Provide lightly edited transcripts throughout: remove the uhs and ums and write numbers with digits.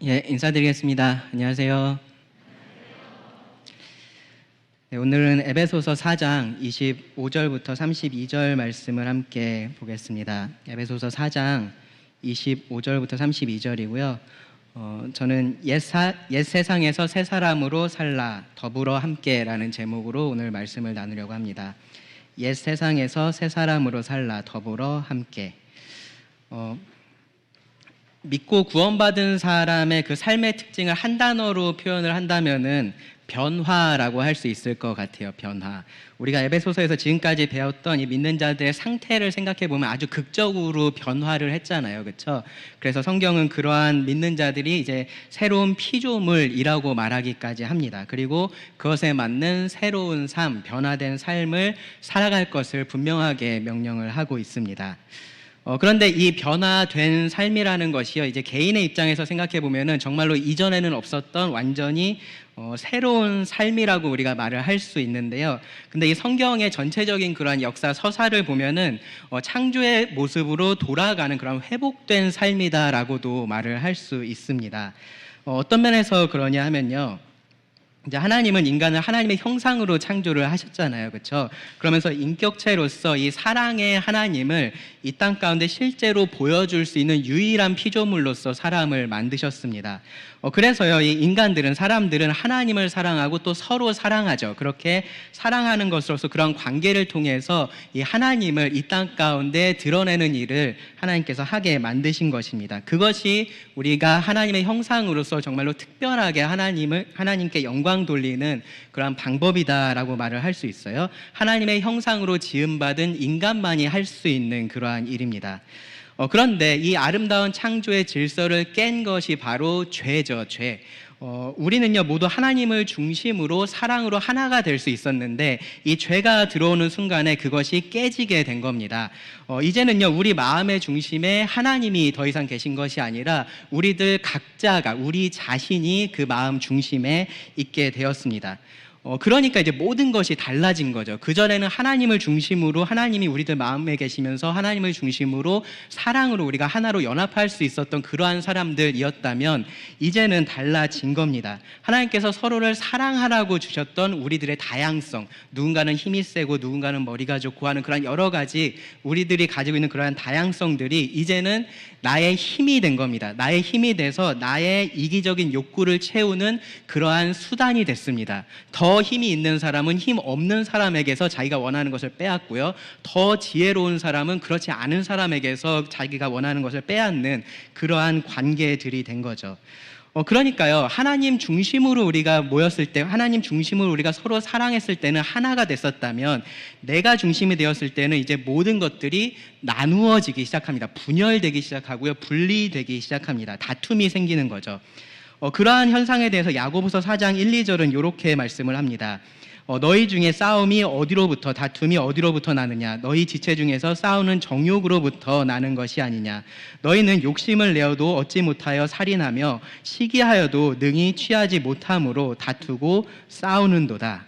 예, 인사드리겠습니다. 안녕하세요. 네, 오늘은 에베소서 4장 25절부터 32절 말씀을 함께 보겠습니다. 에베소서 4장 25절부터 32절이고요. 저는 옛 세상에서 새 사람으로 살라 더불어 함께라는 제목으로 오늘 말씀을 나누려고 합니다. 옛 세상에서 새 사람으로 살라 더불어 함께. 믿고 구원받은 사람의 그 삶의 특징을 한 단어로 표현을 한다면은 변화라고 할 수 있을 것 같아요. 변화. 우리가 에베소서에서 지금까지 배웠던 이 믿는 자들의 상태를 생각해 보면 아주 극적으로 변화를 했잖아요. 그렇죠? 그래서 성경은 그러한 믿는 자들이 이제 새로운 피조물이라고 말하기까지 합니다. 그리고 그것에 맞는 새로운 삶, 변화된 삶을 살아갈 것을 분명하게 명령을 하고 있습니다. 그런데 이 변화된 삶이라는 것이요, 이제 개인의 입장에서 생각해 보면은 정말로 이전에는 없었던 완전히 새로운 삶이라고 우리가 말을 할 수 있는데요. 근데 이 성경의 전체적인 그러한 역사 서사를 보면은 창조의 모습으로 돌아가는 그런 회복된 삶이다라고도 말을 할 수 있습니다. 어떤 면에서 그러냐 하면요, 이제 하나님은 인간을 하나님의 형상으로 창조를 하셨잖아요. 그렇죠? 그러면서 인격체로서 이 사랑의 하나님을 이 땅 가운데 실제로 보여줄 수 있는 유일한 피조물로서 사람을 만드셨습니다. 그래서요, 이 인간들은, 사람들은 하나님을 사랑하고 또 서로 사랑하죠. 그렇게 사랑하는 것으로서 그런 관계를 통해서 이 하나님을 이 땅 가운데 드러내는 일을 하나님께서 하게 만드신 것입니다. 그것이 우리가 하나님의 형상으로서 정말로 특별하게 하나님께 영광 돌리는 그러한 방법이다라고 말을 할 수 있어요. 하나님의 형상으로 지음받은 인간만이 할 수 있는 그러한 일입니다. 그런데 이 아름다운 창조의 질서를 깬 것이 바로 죄죠, 죄. 우리는요, 모두 하나님을 중심으로 사랑으로 하나가 될 수 있었는데 이 죄가 들어오는 순간에 그것이 깨지게 된 겁니다. 이제는요, 우리 마음의 중심에 하나님이 더 이상 계신 것이 아니라 우리들 각자가, 우리 자신이 그 마음 중심에 있게 되었습니다. 그러니까 이제 모든 것이 달라진 거죠. 그전에는 하나님을 중심으로, 하나님이 우리들 마음에 계시면서 하나님을 중심으로 사랑으로 우리가 하나로 연합할 수 있었던 그러한 사람들이었다면 이제는 달라진 겁니다. 하나님께서 서로를 사랑하라고 주셨던 우리들의 다양성, 누군가는 힘이 세고 누군가는 머리가 좋고 하는 그런 여러 가지 우리들이 가지고 있는 그러한 다양성들이 이제는 나의 힘이 된 겁니다. 나의 힘이 돼서 나의 이기적인 욕구를 채우는 그러한 수단이 됐습니다. 더 힘이 있는 사람은 힘 없는 사람에게서 자기가 원하는 것을 빼앗고요, 더 지혜로운 사람은 그렇지 않은 사람에게서 자기가 원하는 것을 빼앗는 그러한 관계들이 된 거죠. 그러니까요, 하나님 중심으로 우리가 모였을 때, 하나님 중심으로 우리가 서로 사랑했을 때는 하나가 됐었다면, 내가 중심이 되었을 때는 이제 모든 것들이 나누어지기 시작합니다. 분열되기 시작하고요, 분리되기 시작합니다. 다툼이 생기는 거죠. 그러한 현상에 대해서 야고보서 4장 1, 2절은 이렇게 말씀을 합니다. 너희 중에 싸움이 어디로부터, 다툼이 어디로부터 나느냐? 너희 지체 중에서 싸우는 정욕으로부터 나는 것이 아니냐? 너희는 욕심을 내어도 얻지 못하여 살인하며 시기하여도 능히 취하지 못함으로 다투고 싸우는도다.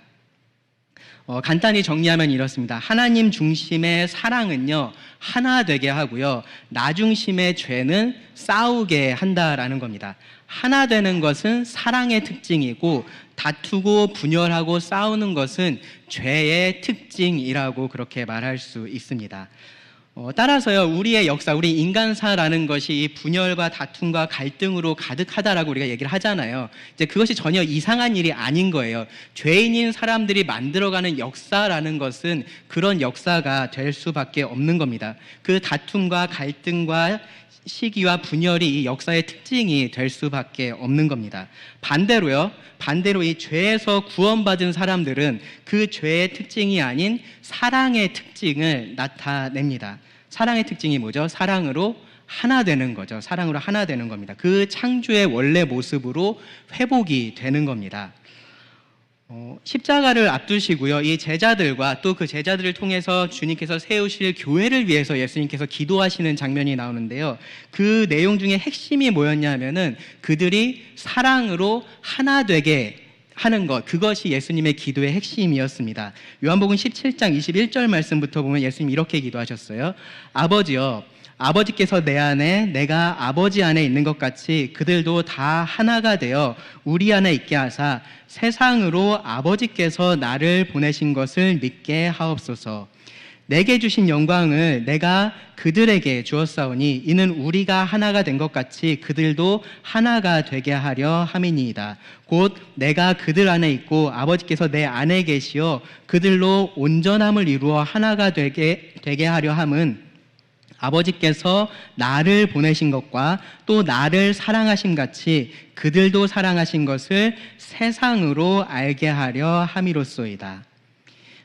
간단히 정리하면 이렇습니다. 하나님 중심의 사랑은요, 하나 되게 하고요, 나 중심의 죄는 싸우게 한다라는 겁니다. 하나 되는 것은 사랑의 특징이고 다투고 분열하고 싸우는 것은 죄의 특징이라고 그렇게 말할 수 있습니다. 따라서요, 우리의 역사, 우리 인간사라는 것이 이 분열과 다툼과 갈등으로 가득하다라고 우리가 얘기를 하잖아요. 이제 그것이 전혀 이상한 일이 아닌 거예요. 죄인인 사람들이 만들어가는 역사라는 것은 그런 역사가 될 수밖에 없는 겁니다. 그 다툼과 갈등과 시기와 분열이 이 역사의 특징이 될 수밖에 없는 겁니다. 반대로 이 죄에서 구원받은 사람들은 그 죄의 특징이 아닌 사랑의 특징을 나타냅니다. 사랑의 특징이 뭐죠? 사랑으로 하나 되는 거죠. 사랑으로 하나 되는 겁니다. 그 창조의 원래 모습으로 회복이 되는 겁니다. 십자가를 앞두시고요, 이 제자들과 또 그 제자들을 통해서 주님께서 세우실 교회를 위해서 예수님께서 기도하시는 장면이 나오는데요, 그 내용 중에 핵심이 뭐였냐 하면은 그들이 사랑으로 하나 되게 하는 것, 그것이 예수님의 기도의 핵심이었습니다. 요한복음 17장 21절 말씀부터 보면 예수님이 이렇게 기도하셨어요. 아버지여, 아버지께서 내 안에, 내가 아버지 안에 있는 것 같이 그들도 다 하나가 되어 우리 안에 있게 하사 세상으로 아버지께서 나를 보내신 것을 믿게 하옵소서. 내게 주신 영광을 내가 그들에게 주었사오니 이는 우리가 하나가 된 것 같이 그들도 하나가 되게 하려 함이니이다. 곧 내가 그들 안에 있고 아버지께서 내 안에 계시어 그들로 온전함을 이루어 하나가 되게 하려 함은 아버지께서 나를 보내신 것과 또 나를 사랑하신 같이 그들도 사랑하신 것을 세상으로 알게 하려 함이로소이다.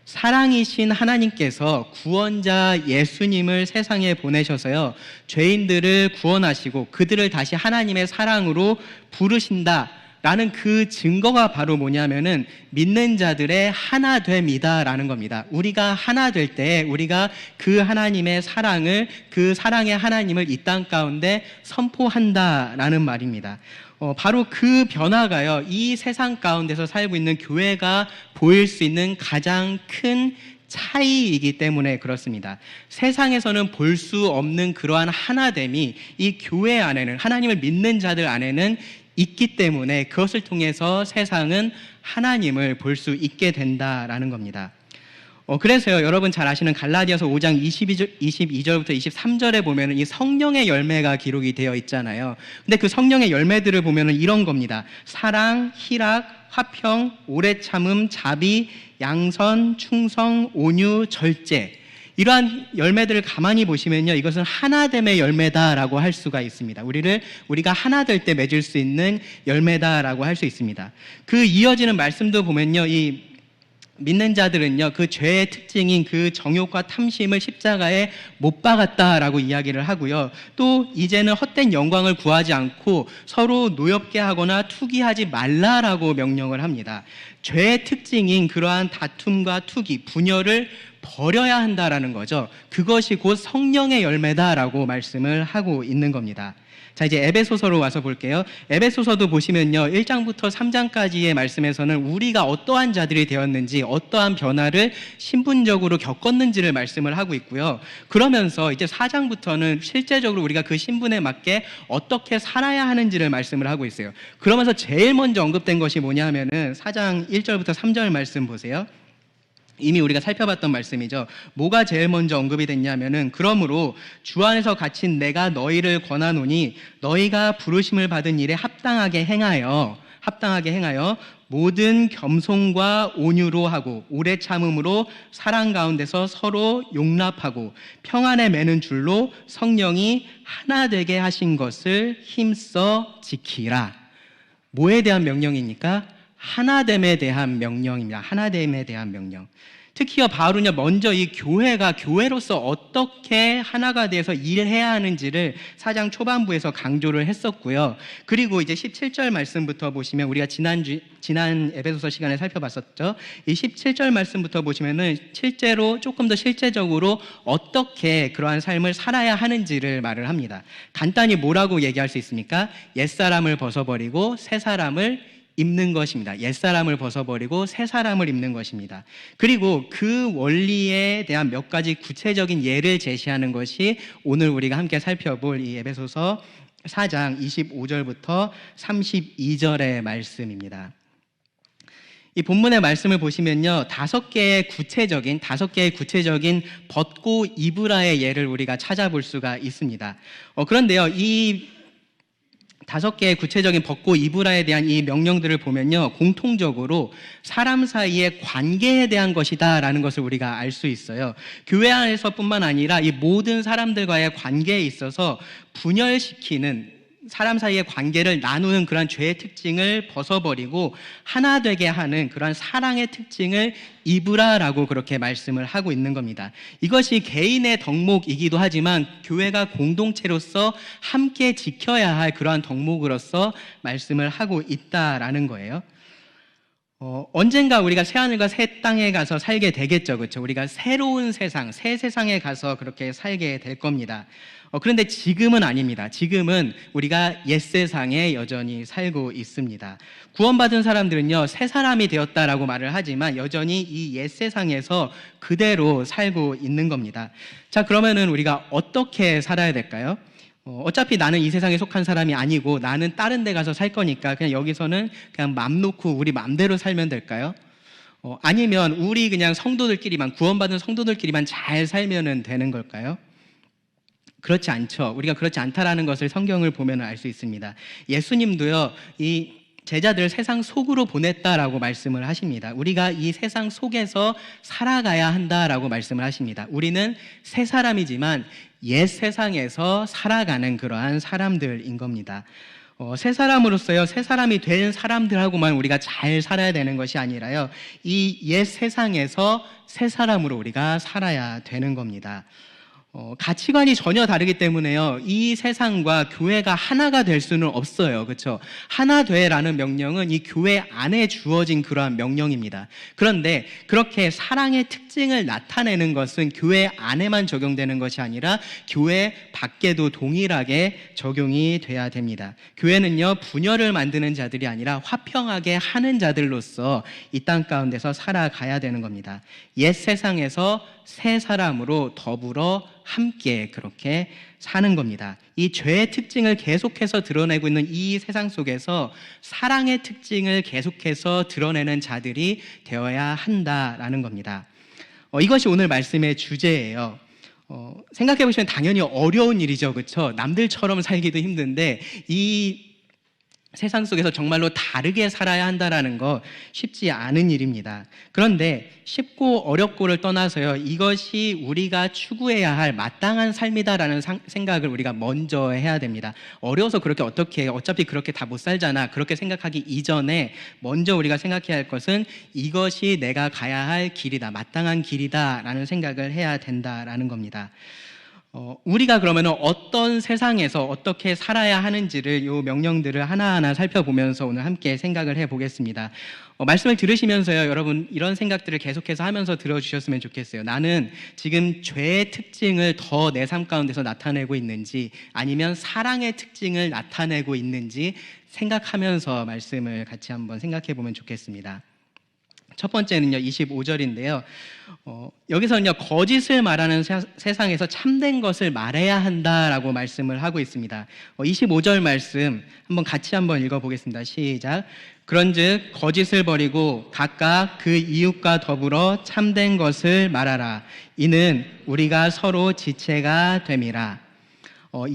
사랑이신 하나님께서 구원자 예수님을 세상에 보내셔서요, 죄인들을 구원하시고 그들을 다시 하나님의 사랑으로 부르신다 라는 그 증거가 바로 뭐냐면은 믿는 자들의 하나됨이다라는 겁니다. 우리가 하나 될 때 우리가 그 하나님의 사랑을, 그 사랑의 하나님을 이 땅 가운데 선포한다라는 말입니다. 바로 그 변화가요, 이 세상 가운데서 살고 있는 교회가 보일 수 있는 가장 큰 차이이기 때문에 그렇습니다. 세상에서는 볼 수 없는 그러한 하나됨이 이 교회 안에는, 하나님을 믿는 자들 안에는 있기 때문에 그것을 통해서 세상은 하나님을 볼 수 있게 된다라는 겁니다. 그래서요, 여러분 잘 아시는 갈라디아서 5장 22절부터 23절에 보면은 이 성령의 열매가 기록이 되어 있잖아요. 근데 그 성령의 열매들을 보면은 이런 겁니다. 사랑, 희락, 화평, 오래 참음, 자비, 양선, 충성, 온유, 절제. 이러한 열매들을 가만히 보시면요, 이것은 하나됨의 열매다라고 할 수가 있습니다. 우리가 하나 될 때 맺을 수 있는 열매다라고 할 수 있습니다. 그 이어지는 말씀도 보면요, 이 믿는 자들은요, 그 죄의 특징인 그 정욕과 탐심을 십자가에 못 박았다라고 이야기를 하고요, 또 이제는 헛된 영광을 구하지 않고 서로 노엽게 하거나 투기하지 말라라고 명령을 합니다. 죄의 특징인 그러한 다툼과 투기, 분열을 버려야 한다라는 거죠. 그것이 곧 성령의 열매다라고 말씀을 하고 있는 겁니다. 자, 이제 에베소서로 와서 볼게요. 에베소서도 보시면요, 1장부터 3장까지의 말씀에서는 우리가 어떠한 자들이 되었는지, 어떠한 변화를 신분적으로 겪었는지를 말씀을 하고 있고요. 그러면서 이제 4장부터는 실제적으로 우리가 그 신분에 맞게 어떻게 살아야 하는지를 말씀을 하고 있어요. 그러면서 제일 먼저 언급된 것이 뭐냐 하면은 4장 1절부터 3절 말씀 보세요. 이미 우리가 살펴봤던 말씀이죠. 뭐가 제일 먼저 언급이 됐냐면은, 그러므로 주 안에서 갇힌 내가 너희를 권하노니 너희가 부르심을 받은 일에 합당하게 행하여 모든 겸손과 온유로 하고 오래 참음으로 사랑 가운데서 서로 용납하고 평안에 매는 줄로 성령이 하나 되게 하신 것을 힘써 지키라. 뭐에 대한 명령입니까? 하나됨에 대한 명령입니다. 하나됨에 대한 명령. 특히요, 바로는요, 먼저 이 교회가 교회로서 어떻게 하나가 돼서 일해야 하는지를 4장 초반부에서 강조를 했었고요. 그리고 이제 17절 말씀부터 보시면, 우리가 지난 에베소서 시간에 살펴봤었죠. 이 17절 말씀부터 보시면은 조금 더 실제적으로 어떻게 그러한 삶을 살아야 하는지를 말을 합니다. 간단히 뭐라고 얘기할 수 있습니까? 옛사람을 벗어버리고 새 사람을 입는 것입니다. 옛사람을 벗어버리고 새 사람을 입는 것입니다. 그리고 그 원리에 대한 몇 가지 구체적인 예를 제시하는 것이 오늘 우리가 함께 살펴볼 이 에베소서 4장 25절부터 32절의 말씀입니다. 이 본문의 말씀을 보시면요, 5개의 구체적인 벗고 입으라의 예를 우리가 찾아볼 수가 있습니다. 그런데요, 이 5개의 구체적인 벗고 입으라에 대한 이 명령들을 보면요, 공통적으로 사람 사이의 관계에 대한 것이다라는 것을 우리가 알 수 있어요. 교회 안에서뿐만 아니라 이 모든 사람들과의 관계에 있어서 분열시키는, 사람 사이의 관계를 나누는 그러한 죄의 특징을 벗어버리고 하나 되게 하는 그러한 사랑의 특징을 입으라라고 그렇게 말씀을 하고 있는 겁니다. 이것이 개인의 덕목이기도 하지만 교회가 공동체로서 함께 지켜야 할 그러한 덕목으로서 말씀을 하고 있다라는 거예요. 언젠가 우리가 새하늘과 새 땅에 가서 살게 되겠죠, 그렇죠? 우리가 새로운 세상, 새 세상에 가서 그렇게 살게 될 겁니다. 그런데 지금은 아닙니다. 지금은 우리가 옛 세상에 여전히 살고 있습니다. 구원받은 사람들은요, 새 사람이 되었다라고 말을 하지만 여전히 이 옛 세상에서 그대로 살고 있는 겁니다. 자, 그러면은 우리가 어떻게 살아야 될까요? 어차피 나는 이 세상에 속한 사람이 아니고 나는 다른 데 가서 살 거니까 그냥 여기서는 그냥 맘 놓고 우리 맘대로 살면 될까요? 아니면 우리 그냥 성도들끼리만, 구원받은 성도들끼리만 잘 살면 되는 걸까요? 그렇지 않죠. 우리가 그렇지 않다라는 것을 성경을 보면 알 수 있습니다. 예수님도요, 이 제자들을 세상 속으로 보냈다라고 말씀을 하십니다. 우리가 이 세상 속에서 살아가야 한다라고 말씀을 하십니다. 우리는 새 사람이지만 옛 세상에서 살아가는 그러한 사람들인 겁니다. 새 사람으로서요, 새 사람이 된 사람들하고만 우리가 잘 살아야 되는 것이 아니라요, 이 옛 세상에서 새 사람으로 우리가 살아야 되는 겁니다. 가치관이 전혀 다르기 때문에요, 이 세상과 교회가 하나가 될 수는 없어요. 그렇죠? 하나 되라는 명령은 이 교회 안에 주어진 그러한 명령입니다. 그런데 그렇게 사랑의 특징을 나타내는 것은 교회 안에만 적용되는 것이 아니라 교회 밖에도 동일하게 적용이 돼야 됩니다. 교회는요, 분열을 만드는 자들이 아니라 화평하게 하는 자들로서 이 땅 가운데서 살아가야 되는 겁니다. 옛 세상에서 새 사람으로 더불어 함께 그렇게 사는 겁니다. 이 죄의 특징을 계속해서 드러내고 있는 이 세상 속에서 사랑의 특징을 계속해서 드러내는 자들이 되어야 한다라는 겁니다. 이것이 오늘 말씀의 주제예요. 생각해 보시면 당연히 어려운 일이죠, 그렇죠? 남들처럼 살기도 힘든데 이 세상 속에서 정말로 다르게 살아야 한다는 거 쉽지 않은 일입니다. 그런데 쉽고 어렵고를 떠나서요, 이것이 우리가 추구해야 할 마땅한 삶이다라는 생각을 우리가 먼저 해야 됩니다. 어려워서 그렇게 어떻게 해? 어차피 그렇게 다 못 살잖아. 그렇게 생각하기 이전에 먼저 우리가 생각해야 할 것은 이것이 내가 가야 할 길이다, 마땅한 길이다라는 생각을 해야 된다라는 겁니다. 우리가 그러면 어떤 세상에서 어떻게 살아야 하는지를 이 명령들을 하나하나 살펴보면서 오늘 함께 생각을 해보겠습니다. 말씀을 들으시면서요, 여러분 이런 생각들을 계속해서 하면서 들어주셨으면 좋겠어요. 나는 지금 죄의 특징을 더 내 삶 가운데서 나타내고 있는지, 아니면 사랑의 특징을 나타내고 있는지 생각하면서 말씀을 같이 한번 생각해 보면 좋겠습니다. 첫 번째는요, 25절인데요. 여기서는요, 거짓을 말하는 세상에서 참된 것을 말해야 한다라고 말씀을 하고 있습니다. 25절 말씀 한번 같이 한번 읽어보겠습니다. 시작. 그런즉 거짓을 버리고 각각 그 이웃과 더불어 참된 것을 말하라. 이는 우리가 서로 지체가 됨이라.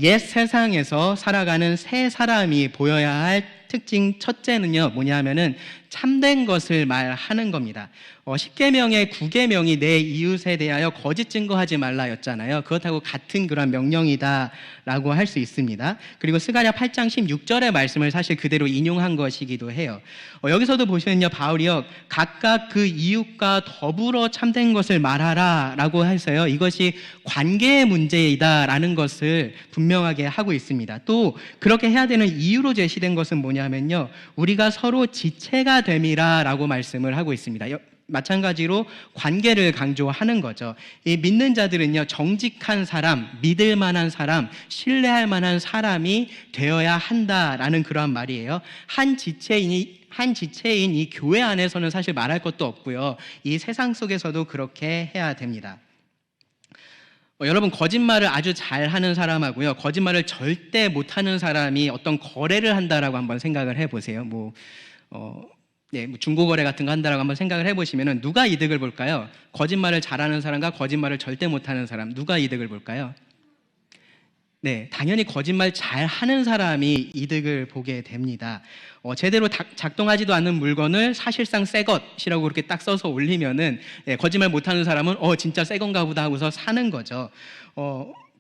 옛 세상에서 살아가는 새 사람이 보여야 할 특징 첫째는요, 뭐냐면은 참된 것을 말하는 겁니다. 10계명의 9계명이 내 이웃에 대하여 거짓 증거하지 말라였잖아요. 그렇다고 같은 그런 명령이다라고 할 수 있습니다. 그리고 스가랴 8장 16절의 말씀을 사실 그대로 인용한 것이기도 해요. 여기서도 보시면요, 바울이요, 각각 그 이웃과 더불어 참된 것을 말하라라고 해서요, 이것이 관계의 문제이다라는 것을 분명하게 하고 있습니다. 또 그렇게 해야 되는 이유로 제시된 것은 뭐냐면요, 우리가 서로 지체가 됨이라라고 말씀을 하고 있습니다. 마찬가지로 관계를 강조하는 거죠. 이 믿는 자들은요, 정직한 사람, 믿을 만한 사람, 신뢰할 만한 사람이 되어야 한다라는 그러한 말이에요. 한 지체인 이 교회 안에서는 사실 말할 것도 없고요, 이 세상 속에서도 그렇게 해야 됩니다. 여러분, 거짓말을 아주 잘하는 사람하고요, 거짓말을 절대 못하는 사람이 어떤 거래를 한다라고 한번 생각을 해보세요. 뭐 중고거래 같은 거 한다라고 한번 생각을 해보시면은 누가 이득을 볼까요? 거짓말을 잘하는 사람과 거짓말을 절대 못하는 사람, 누가 이득을 볼까요? 네, 당연히 거짓말 잘하는 사람이 이득을 보게 됩니다. 제대로 작동하지도 않는 물건을 사실상 새 것이라고 그렇게 딱 써서 올리면은, 거짓말 못하는 사람은 진짜 새 건가 보다 하고서 사는 거죠.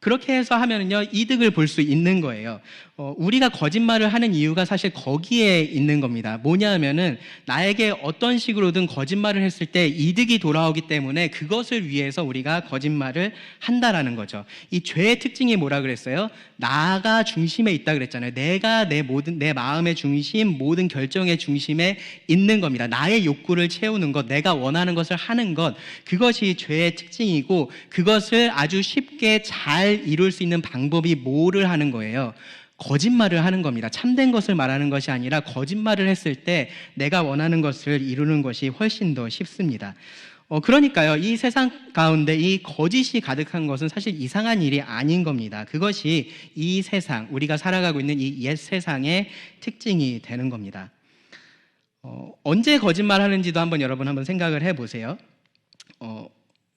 그렇게 해서 하면은요, 이득을 볼 수 있는 거예요. 우리가 거짓말을 하는 이유가 사실 거기에 있는 겁니다. 뭐냐 하면은 나에게 어떤 식으로든 거짓말을 했을 때 이득이 돌아오기 때문에 그것을 위해서 우리가 거짓말을 한다라는 거죠. 이 죄의 특징이 뭐라 그랬어요? 나가 중심에 있다 그랬잖아요. 내가 내 마음의 중심, 모든 결정의 중심에 있는 겁니다. 나의 욕구를 채우는 것, 내가 원하는 것을 하는 것, 그것이 죄의 특징이고, 그것을 아주 쉽게 잘 이룰 수 있는 방법이 뭐를 하는 거예요? 거짓말을 하는 겁니다. 참된 것을 말하는 것이 아니라 거짓말을 했을 때 내가 원하는 것을 이루는 것이 훨씬 더 쉽습니다. 그러니까요, 이 세상 가운데 이 거짓이 가득한 것은 사실 이상한 일이 아닌 겁니다. 그것이 이 세상, 우리가 살아가고 있는 이 옛 세상의 특징이 되는 겁니다. 언제 거짓말 하는지도 여러분 한번 생각을 해보세요.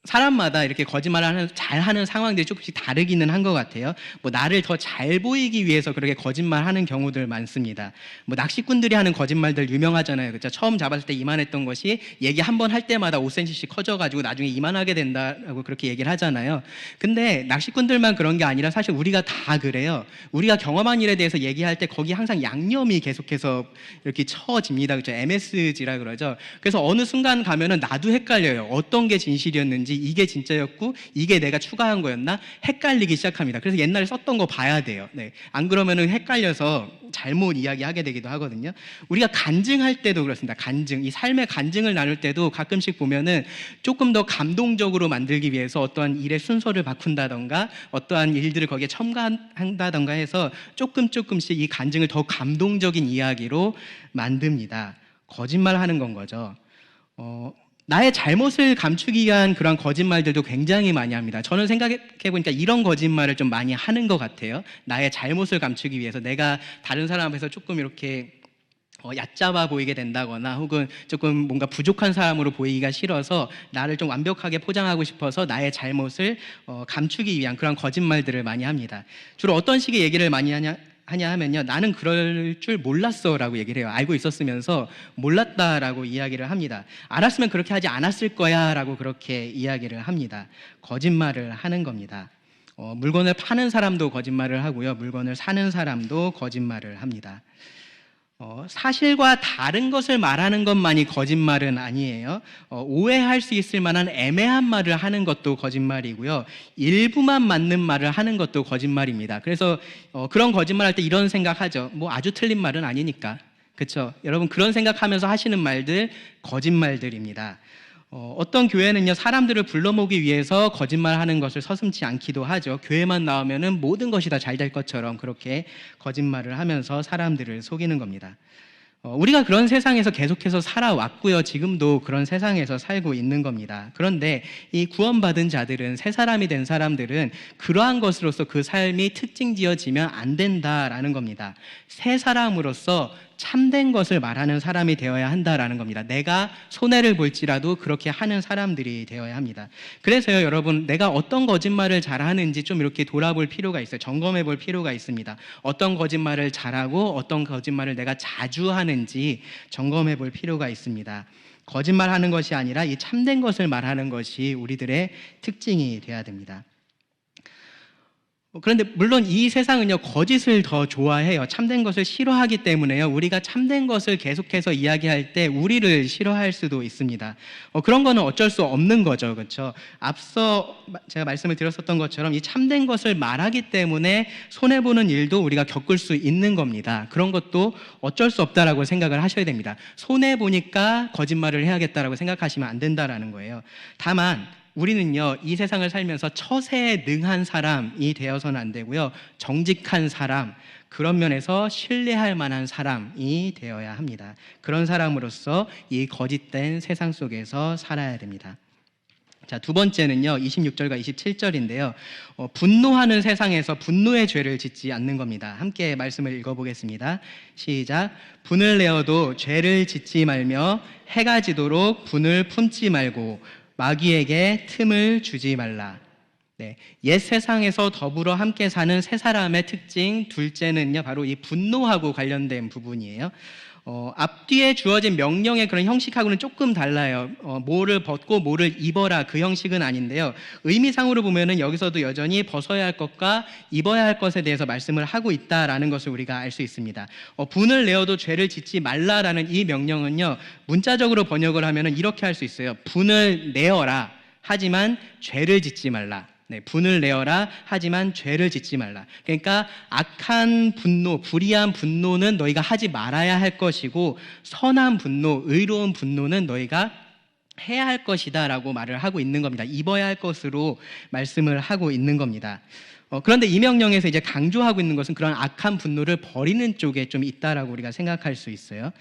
사람마다 이렇게 거짓말을 잘하는 상황들이 조금씩 다르기는 한 것 같아요. 나를 더 잘 보이기 위해서 그렇게 거짓말하는 경우들 많습니다. 낚시꾼들이 하는 거짓말들 유명하잖아요. 그렇죠? 처음 잡았을 때 이만했던 것이 얘기 한 번 할 때마다 5cm씩 커져가지고 나중에 이만하게 된다라고 그렇게 얘기를 하잖아요. 근데 낚시꾼들만 그런 게 아니라 사실 우리가 다 그래요. 우리가 경험한 일에 대해서 얘기할 때 거기 항상 양념이 계속해서 이렇게 쳐집니다. 그렇죠? MSG라 그러죠. 그래서 어느 순간 가면은 나도 헷갈려요. 어떤 게 진실이었는지, 이게 진짜였고 이게 내가 추가한 거였나 헷갈리기 시작합니다. 그래서 옛날에 썼던 거 봐야 돼요. 네. 안 그러면은 헷갈려서 잘못 이야기하게 되기도 하거든요. 우리가 간증할 때도 그렇습니다. 간증, 이 삶의 간증을 나눌 때도 가끔씩 보면은 조금 더 감동적으로 만들기 위해서 어떠한 일의 순서를 바꾼다던가 어떠한 일들을 거기에 첨가한다던가 해서 조금씩 이 간증을 더 감동적인 이야기로 만듭니다. 거짓말하는 건 거죠. 나의 잘못을 감추기 위한 그런 거짓말들도 굉장히 많이 합니다. 저는 생각해보니까 이런 거짓말을 좀 많이 하는 것 같아요. 나의 잘못을 감추기 위해서 내가 다른 사람 앞에서 조금 이렇게 얕잡아 보이게 된다거나 혹은 조금 뭔가 부족한 사람으로 보이기가 싫어서 나를 좀 완벽하게 포장하고 싶어서 나의 잘못을 감추기 위한 그런 거짓말들을 많이 합니다. 주로 어떤 식의 얘기를 많이 하냐 하면요, 나는 그럴 줄 몰랐어 라고 얘기를 해요. 알고 있었으면서 몰랐다라고 이야기를 합니다. 알았으면 그렇게 하지 않았을 거야 라고 그렇게 이야기를 합니다. 거짓말을 하는 겁니다. 물건을 파는 사람도 거짓말을 하고요, 물건을 사는 사람도 거짓말을 합니다. 사실과 다른 것을 말하는 것만이 거짓말은 아니에요. 오해할 수 있을 만한 애매한 말을 하는 것도 거짓말이고요, 일부만 맞는 말을 하는 것도 거짓말입니다. 그래서 그런 거짓말할 때 이런 생각하죠. 아주 틀린 말은 아니니까. 그렇죠? 여러분, 그런 생각하면서 하시는 말들 거짓말들입니다. 어떤 교회는요, 사람들을 불러 모으기 위해서 거짓말하는 것을 서슴지 않기도 하죠. 교회만 나오면은 모든 것이 다 잘 될 것처럼 그렇게 거짓말을 하면서 사람들을 속이는 겁니다. 우리가 그런 세상에서 계속해서 살아왔고요, 지금도 그런 세상에서 살고 있는 겁니다. 그런데 이 구원받은 자들은, 새 사람이 된 사람들은 그러한 것으로서 그 삶이 특징지어지면 안 된다라는 겁니다. 새 사람으로서 참된 것을 말하는 사람이 되어야 한다라는 겁니다. 내가 손해를 볼지라도 그렇게 하는 사람들이 되어야 합니다. 그래서요, 여러분, 내가 어떤 거짓말을 잘하는지 좀 이렇게 돌아볼 필요가 있어요. 점검해 볼 필요가 있습니다. 어떤 거짓말을 잘하고 어떤 거짓말을 내가 자주 하는지 점검해 볼 필요가 있습니다. 거짓말하는 것이 아니라 이 참된 것을 말하는 것이 우리들의 특징이 되어야 됩니다. 그런데 물론 이 세상은요, 거짓을 더 좋아해요. 참된 것을 싫어하기 때문에요, 우리가 참된 것을 계속해서 이야기할 때 우리를 싫어할 수도 있습니다. 그런 거는 어쩔 수 없는 거죠. 그렇죠? 앞서 제가 말씀을 드렸었던 것처럼 이 참된 것을 말하기 때문에 손해보는 일도 우리가 겪을 수 있는 겁니다. 그런 것도 어쩔 수 없다라고 생각을 하셔야 됩니다. 손해보니까 거짓말을 해야겠다라고 생각하시면 안 된다라는 거예요. 다만 우리는요, 이 세상을 살면서 처세에 능한 사람이 되어서는 안 되고요, 정직한 사람, 그런 면에서 신뢰할 만한 사람이 되어야 합니다. 그런 사람으로서 이 거짓된 세상 속에서 살아야 됩니다. 자, 두 번째는요, 26절과 27절인데요. 분노하는 세상에서 분노의 죄를 짓지 않는 겁니다. 함께 말씀을 읽어보겠습니다. 시작. 분을 내어도 죄를 짓지 말며 해가 지도록 분을 품지 말고 마귀에게 틈을 주지 말라. 네, 옛 세상에서 더불어 함께 사는 세 사람의 특징 둘째는요, 바로 이 분노하고 관련된 부분이에요. 앞뒤에 주어진 명령의 그런 형식하고는 조금 달라요. 뭐를 벗고 뭐를 입어라, 그 형식은 아닌데요. 의미상으로 보면은 여기서도 여전히 벗어야 할 것과 입어야 할 것에 대해서 말씀을 하고 있다라는 것을 우리가 알 수 있습니다. 분을 내어도 죄를 짓지 말라라는 이 명령은요, 문자적으로 번역을 하면은 이렇게 할 수 있어요. 분을 내어라, 하지만 죄를 짓지 말라. 네, 분을 내어라, 하지만 죄를 짓지 말라. 그러니까 악한 분노, 불의한 분노는 너희가 하지 말아야 할 것이고, 선한 분노, 의로운 분노는 너희가 해야 할 것이다 라고 말을 하고 있는 겁니다. 입어야 할 것으로 말씀을 하고 있는 겁니다. 그런데 이 명령에서 이제 강조하고 있는 것은 그런 악한 분노를 버리는 쪽에 좀 있다라고 우리가 생각할 수 있어요.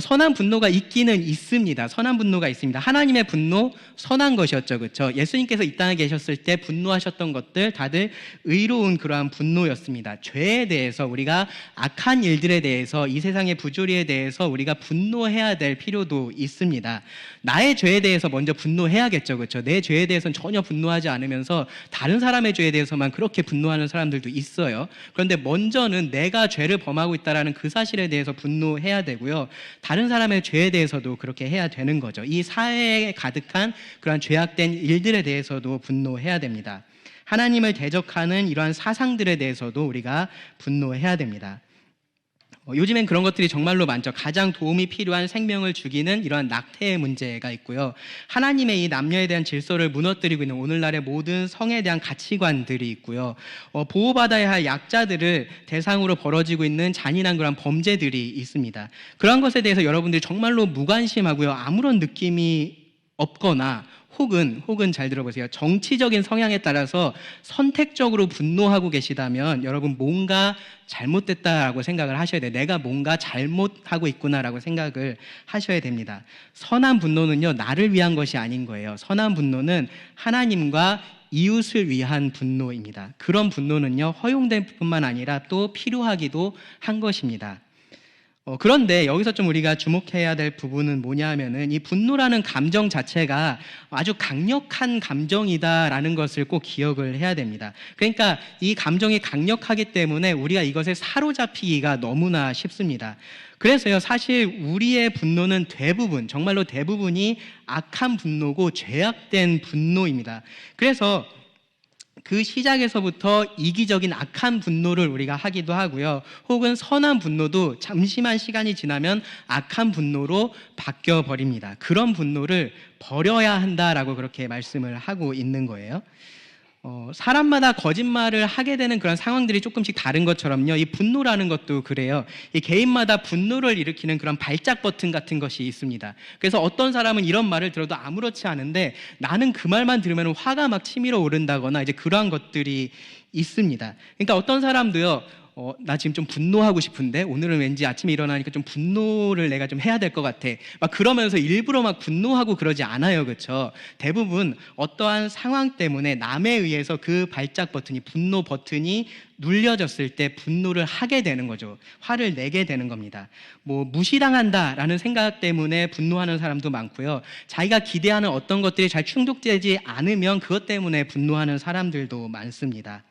선한 분노가 있기는 있습니다. 선한 분노가 있습니다. 하나님의 분노, 선한 것이었죠. 그렇죠? 예수님께서 이 땅에 계셨을 때 분노하셨던 것들 다들 의로운 그러한 분노였습니다. 죄에 대해서, 우리가 악한 일들에 대해서, 이 세상의 부조리에 대해서 우리가 분노해야 될 필요도 있습니다. 나의 죄에 대해서 먼저 분노해야겠죠. 그렇죠? 내 죄에 대해서는 전혀 분노하지 않으면서 다른 사람의 죄에 대해서만 그렇게 분노하는 사람들도 있어요. 그런데 먼저는 내가 죄를 범하고 있다는 그 사실에 대해서 분노해야 되고요. 다른 사람의 죄에 대해서도 그렇게 해야 되는 거죠. 이 사회에 가득한 그런 죄악된 일들에 대해서도 분노해야 됩니다. 하나님을 대적하는 이러한 사상들에 대해서도 우리가 분노해야 됩니다. 요즘엔 그런 것들이 정말로 많죠. 가장 도움이 필요한 생명을 죽이는 이러한 낙태의 문제가 있고요. 하나님의 이 남녀에 대한 질서를 무너뜨리고 있는 오늘날의 모든 성에 대한 가치관들이 있고요. 보호받아야 할 약자들을 대상으로 벌어지고 있는 잔인한 그런 범죄들이 있습니다. 그런 것에 대해서 여러분들이 정말로 무관심하고요. 아무런 느낌이 없거나 혹은 잘 들어보세요. 정치적인 성향에 따라서 선택적으로 분노하고 계시다면 여러분 뭔가 잘못됐다라고 생각을 하셔야 돼요. 내가 뭔가 잘못하고 있구나라고 생각을 하셔야 됩니다. 선한 분노는요, 나를 위한 것이 아닌 거예요. 선한 분노는 하나님과 이웃을 위한 분노입니다. 그런 분노는요, 허용될 뿐만 아니라 또 필요하기도 한 것입니다. 그런데 여기서 좀 우리가 주목해야 될 부분은 뭐냐 하면은 이 분노라는 감정 자체가 아주 강력한 감정이다라는 것을 꼭 기억을 해야 됩니다. 그러니까 이 감정이 강력하기 때문에 우리가 이것에 사로잡히기가 너무나 쉽습니다. 그래서요, 사실 우리의 분노는 대부분, 정말로 대부분이 악한 분노고 죄악된 분노입니다. 그래서 그 시작에서부터 이기적인 악한 분노를 우리가 하기도 하고요. 혹은 선한 분노도 잠시만 시간이 지나면 악한 분노로 바뀌어 버립니다. 그런 분노를 버려야 한다라고 그렇게 말씀을 하고 있는 거예요. 사람마다 거짓말을 하게 되는 그런 상황들이 조금씩 다른 것처럼요, 이 분노라는 것도 그래요. 이 개인마다 분노를 일으키는 그런 발작 버튼 같은 것이 있습니다. 그래서 어떤 사람은 이런 말을 들어도 아무렇지 않은데 나는 그 말만 들으면 화가 막 치밀어 오른다거나 이제 그러한 것들이 있습니다. 그러니까 어떤 사람도요, 나 지금 좀 분노하고 싶은데 오늘은 왠지 아침에 일어나니까 좀 분노를 내가 좀 해야 될 것 같아. 막 그러면서 일부러 막 분노하고 그러지 않아요. 그렇죠? 대부분 어떠한 상황 때문에 남에 의해서 그 발작 버튼이, 분노 버튼이 눌려졌을 때 분노를 하게 되는 거죠. 화를 내게 되는 겁니다. 뭐 무시당한다라는 생각 때문에 분노하는 사람도 많고요. 자기가 기대하는 어떤 것들이 잘 충족되지 않으면 그것 때문에 분노하는 사람들도 많습니다.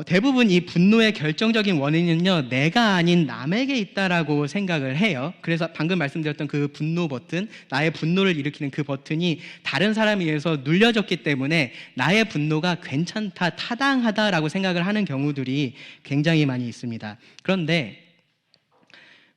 대부분 이 분노의 결정적인 원인은요, 내가 아닌 남에게 있다라고 생각을 해요. 그래서 방금 말씀드렸던 그 분노 버튼, 나의 분노를 일으키는 그 버튼이 다른 사람에 의해서 눌려졌기 때문에 나의 분노가 괜찮다, 타당하다라고 생각을 하는 경우들이 굉장히 많이 있습니다. 그런데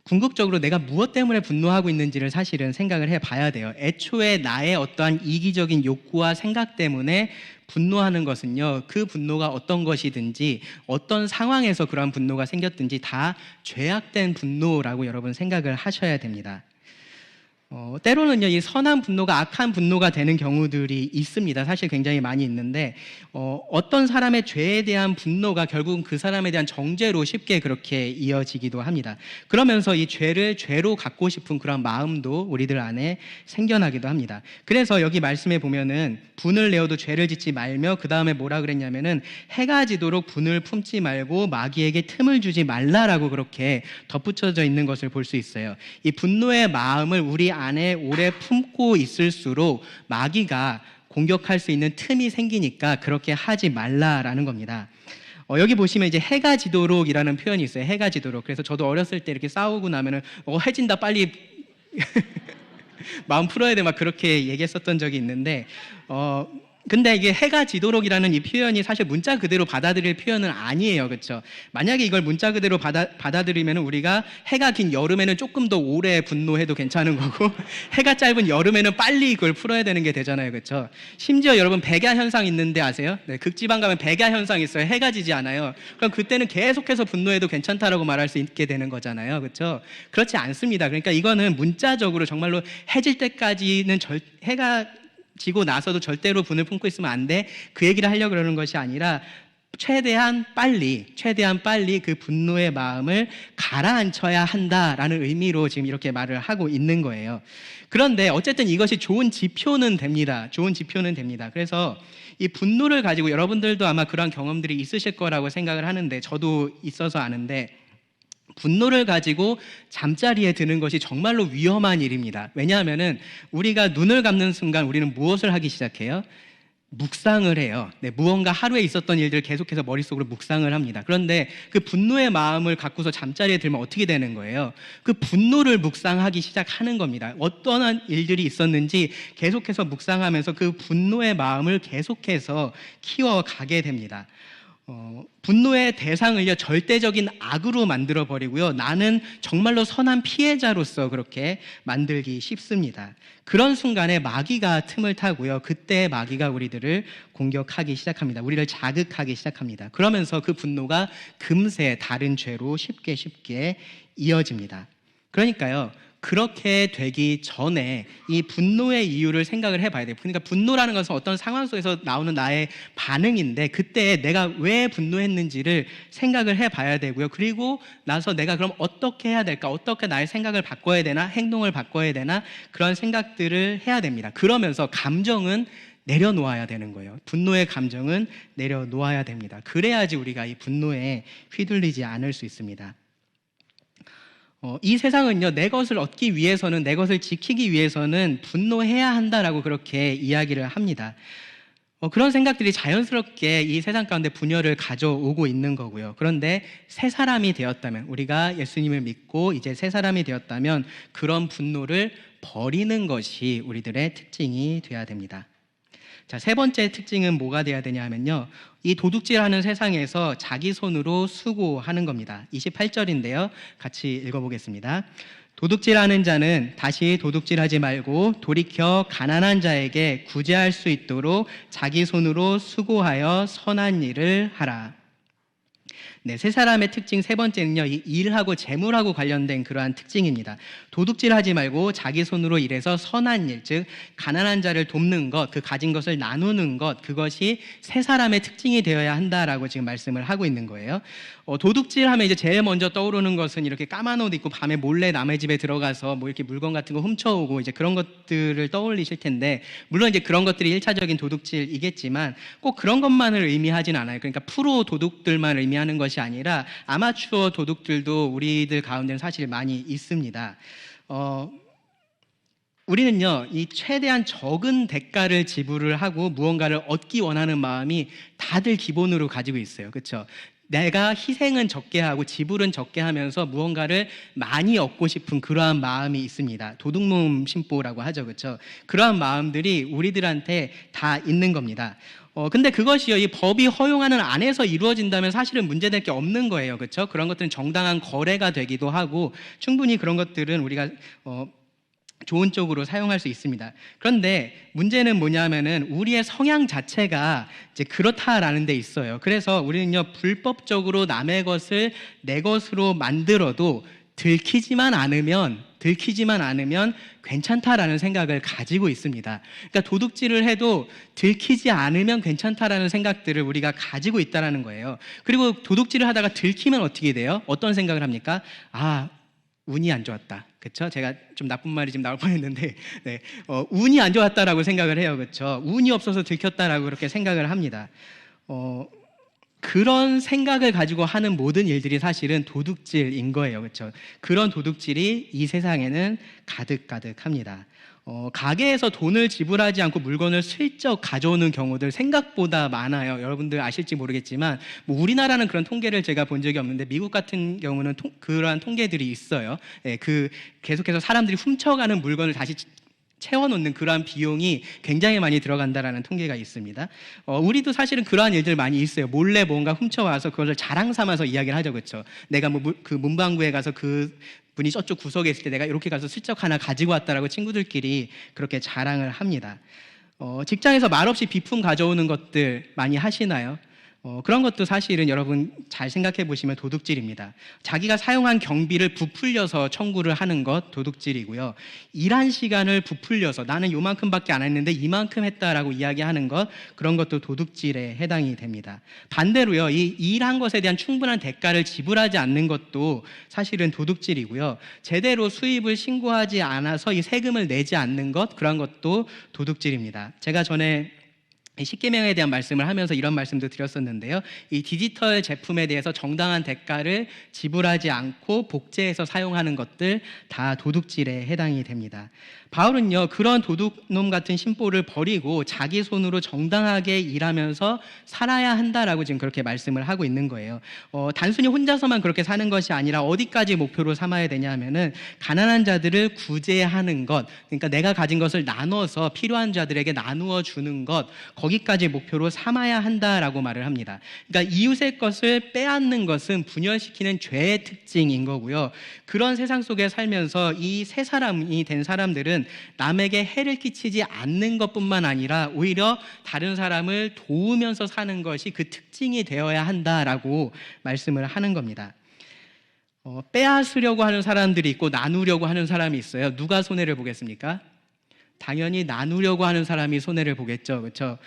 궁극적으로 내가 무엇 때문에 분노하고 있는지를 사실은 생각을 해봐야 돼요. 애초에 나의 어떠한 이기적인 욕구와 생각 때문에 분노하는 것은요, 그 분노가 어떤 것이든지 어떤 상황에서 그러한 분노가 생겼든지 다 죄악된 분노라고 여러분 생각을 하셔야 됩니다. 때로는요, 이 선한 분노가 악한 분노가 되는 경우들이 있습니다. 사실 굉장히 많이 있는데, 어떤 사람의 죄에 대한 분노가 결국은 그 사람에 대한 정죄로 쉽게 그렇게 이어지기도 합니다. 그러면서 이 죄를 죄로 갚고 싶은 그런 마음도 우리들 안에 생겨나기도 합니다. 그래서 여기 말씀에 보면은 분을 내어도 죄를 짓지 말며, 그 다음에 뭐라 그랬냐면은 해가 지도록 분을 품지 말고 마귀에게 틈을 주지 말라라고 그렇게 덧붙여져 있는 것을 볼 수 있어요. 이 분노의 마음을 우리 안에 오래 품고 있을수록 마귀가 공격할 수 있는 틈이 생기니까 그렇게 하지 말라라는 겁니다. 여기 보시면 이제 해가 지도록이라는 표현이 있어요. 해가 지도록. 그래서 저도 어렸을 때 이렇게 싸우고 나면은 해진다 빨리 마음 풀어야 돼 막 그렇게 얘기했었던 적이 있는데 근데 이게 해가 지도록이라는 이 표현이 사실 문자 그대로 받아들일 표현은 아니에요. 그렇죠? 만약에 이걸 문자 그대로 받아들이면 우리가 해가 긴 여름에는 조금 더 오래 분노해도 괜찮은 거고 해가 짧은 여름에는 빨리 이걸 풀어야 되는 게 되잖아요. 그렇죠? 심지어 여러분 백야 현상 있는데 아세요? 네, 극지방 가면 백야 현상 있어요. 해가 지지 않아요. 그럼 그때는 계속해서 분노해도 괜찮다라고 말할 수 있게 되는 거잖아요. 그렇죠? 그렇지 않습니다. 그러니까 이거는 문자적으로 정말로 해질 때까지는 해가 지고 나서도 절대로 분을 품고 있으면 안 돼. 그 얘기를 하려고 그러는 것이 아니라 최대한 빨리 그 분노의 마음을 가라앉혀야 한다라는 의미로 지금 이렇게 말을 하고 있는 거예요. 그런데 어쨌든 이것이 좋은 지표는 됩니다. 그래서 이 분노를 가지고 여러분들도 아마 그런 경험들이 있으실 거라고 생각을 하는데 저도 있어서 아는데 분노를 가지고 잠자리에 드는 것이 정말로 위험한 일입니다. 왜냐하면은 우리가 눈을 감는 순간 우리는 무엇을 하기 시작해요? 묵상을 해요. 네, 무언가 하루에 있었던 일들을 계속해서 머릿속으로 묵상을 합니다. 그런데 그 분노의 마음을 갖고서 잠자리에 들면 어떻게 되는 거예요? 그 분노를 묵상하기 시작하는 겁니다. 어떠한 일들이 있었는지 계속해서 묵상하면서 그 분노의 마음을 계속해서 키워가게 됩니다. 분노의 대상을요 절대적인 악으로 만들어 버리고요, 나는 정말로 선한 피해자로서 그렇게 만들기 쉽습니다. 그런 순간에 마귀가 틈을 타고요, 그때 마귀가 우리들을 공격하기 시작합니다. 우리를 자극하기 시작합니다. 그러면서 그 분노가 금세 다른 죄로 쉽게 이어집니다. 그러니까요, 그렇게 되기 전에 이 분노의 이유를 생각을 해봐야 돼요. 그러니까 분노라는 것은 어떤 상황 속에서 나오는 나의 반응인데 그때 내가 왜 분노했는지를 생각을 해봐야 되고요. 그리고 나서 내가 그럼 어떻게 해야 될까? 어떻게 나의 생각을 바꿔야 되나? 행동을 바꿔야 되나? 그런 생각들을 해야 됩니다. 그러면서 감정은 내려놓아야 되는 거예요. 분노의 감정은 내려놓아야 됩니다. 그래야지 우리가 이 분노에 휘둘리지 않을 수 있습니다. 이 세상은요, 내 것을 얻기 위해서는, 내 것을 지키기 위해서는 분노해야 한다라고 그렇게 이야기를 합니다. 그런 생각들이 자연스럽게 이 세상 가운데 분열을 가져오고 있는 거고요. 그런데 새 사람이 되었다면, 우리가 예수님을 믿고 이제 새 사람이 되었다면 그런 분노를 버리는 것이 우리들의 특징이 되어야 됩니다. 자, 세 번째 특징은 뭐가 돼야 되냐 하면요, 이 도둑질하는 세상에서 자기 손으로 수고하는 겁니다. 28절인데요, 같이 읽어보겠습니다. 도둑질하는 자는 다시 도둑질하지 말고 돌이켜 가난한 자에게 구제할 수 있도록 자기 손으로 수고하여 선한 일을 하라. 네, 세 사람의 특징 세 번째는요, 이 일하고 재물하고 관련된 그러한 특징입니다. 도둑질하지 말고 자기 손으로 일해서 선한 일, 즉 가난한 자를 돕는 것, 그 가진 것을 나누는 것, 그것이 세 사람의 특징이 되어야 한다라고 지금 말씀을 하고 있는 거예요. 도둑질하면 이제 제일 먼저 떠오르는 것은 이렇게 까만 옷 입고 밤에 몰래 남의 집에 들어가서 뭐 이렇게 물건 같은 거 훔쳐오고 이제 그런 것들을 떠올리실 텐데, 물론 이제 그런 것들이 1차적인 도둑질이겠지만 꼭 그런 것만을 의미하진 않아요. 그러니까 프로 도둑들만 의미하는 것이 아니라 아마추어 도둑들도 우리들 가운데는 사실 많이 있습니다. 우리는요, 이 최대한 적은 대가를 지불을 하고 무언가를 얻기 원하는 마음이 다들 기본으로 가지고 있어요. 그렇죠? 내가 희생은 적게 하고 지불은 적게 하면서 무언가를 많이 얻고 싶은 그러한 마음이 있습니다. 도둑놈 심보라고 하죠. 그렇죠? 그러한 마음들이 우리들한테 다 있는 겁니다. 근데 그것이요, 이 법이 허용하는 안에서 이루어진다면 사실은 문제될 게 없는 거예요. 그렇죠? 그런 것들은 정당한 거래가 되기도 하고 충분히 그런 것들은 우리가 좋은 쪽으로 사용할 수 있습니다. 그런데 문제는 뭐냐면은 우리의 성향 자체가 이제 그렇다라는 데 있어요. 그래서 우리는요, 불법적으로 남의 것을 내 것으로 만들어도 들키지만 않으면 괜찮다라는 생각을 가지고 있습니다. 그러니까 도둑질을 해도 들키지 않으면 괜찮다라는 생각들을 우리가 가지고 있다라는 거예요. 그리고 도둑질을 하다가 들키면 어떻게 돼요? 어떤 생각을 합니까? 운이 안 좋았다. 그렇죠? 제가 좀 나쁜 말이 지금 나올 뻔했는데, 네, 운이 안 좋았다라고 생각을 해요. 그렇죠? 운이 없어서 들켰다라고 그렇게 생각을 합니다. 그런 생각을 가지고 하는 모든 일들이 사실은 도둑질인 거예요. 그렇죠? 그런 도둑질이 이 세상에는 가득합니다. 가게에서 돈을 지불하지 않고 물건을 슬쩍 가져오는 경우들 생각보다 많아요. 여러분들 아실지 모르겠지만 뭐 우리나라는 그런 통계를 제가 본 적이 없는데 미국 같은 경우는 그러한 통계들이 있어요. 예, 계속해서 사람들이 훔쳐가는 물건을 다시 채워놓는 그러한 비용이 굉장히 많이 들어간다라는 통계가 있습니다. 우리도 사실은 그러한 일들 많이 있어요. 몰래 뭔가 훔쳐와서 그것을 자랑 삼아서 이야기를 하죠, 그렇죠? 내가 뭐 그 문방구에 가서 그 분이 저쪽 구석에 있을 때 내가 이렇게 가서 슬쩍 하나 가지고 왔다라고 친구들끼리 그렇게 자랑을 합니다. 직장에서 말없이 비품 가져오는 것들 많이 하시나요? 그런 것도 사실은 여러분 잘 생각해 보시면 도둑질입니다. 자기가 사용한 경비를 부풀려서 청구를 하는 것 도둑질이고요. 일한 시간을 부풀려서 나는 요만큼밖에 안 했는데 이만큼 했다라고 이야기하는 것, 그런 것도 도둑질에 해당이 됩니다. 반대로요, 이 일한 것에 대한 충분한 대가를 지불하지 않는 것도 사실은 도둑질이고요. 제대로 수입을 신고하지 않아서 이 세금을 내지 않는 것, 그런 것도 도둑질입니다. 제가 전에 십계명에 대한 말씀을 하면서 이런 말씀도 드렸었는데요. 이 디지털 제품에 대해서 정당한 대가를 지불하지 않고 복제해서 사용하는 것들 다 도둑질에 해당이 됩니다. 바울은요, 그런 도둑놈 같은 심보를 버리고 자기 손으로 정당하게 일하면서 살아야 한다라고 지금 그렇게 말씀을 하고 있는 거예요. 단순히 혼자서만 그렇게 사는 것이 아니라 어디까지 목표로 삼아야 되냐 하면은 가난한 자들을 구제하는 것, 그러니까 내가 가진 것을 나눠서 필요한 자들에게 나누어 주는 것, 거기까지 목표로 삼아야 한다라고 말을 합니다. 그러니까 이웃의 것을 빼앗는 것은 분열시키는 죄의 특징인 거고요. 그런 세상 속에 살면서 이 세 사람이 된 사람들은 남에게 해를 끼치지 않는 것뿐만 아니라 오히려 다른 사람을 도우면서 사는 것이 그 특징이 되어야 한다라고 말씀을 하는 겁니다. 빼앗으려고 하는 사람들이 있고 나누려고 하는 사람이 있어요. 누가 손해를 보겠습니까? 당연히 나누려고 하는 사람이 손해를 보겠죠, 그렇죠?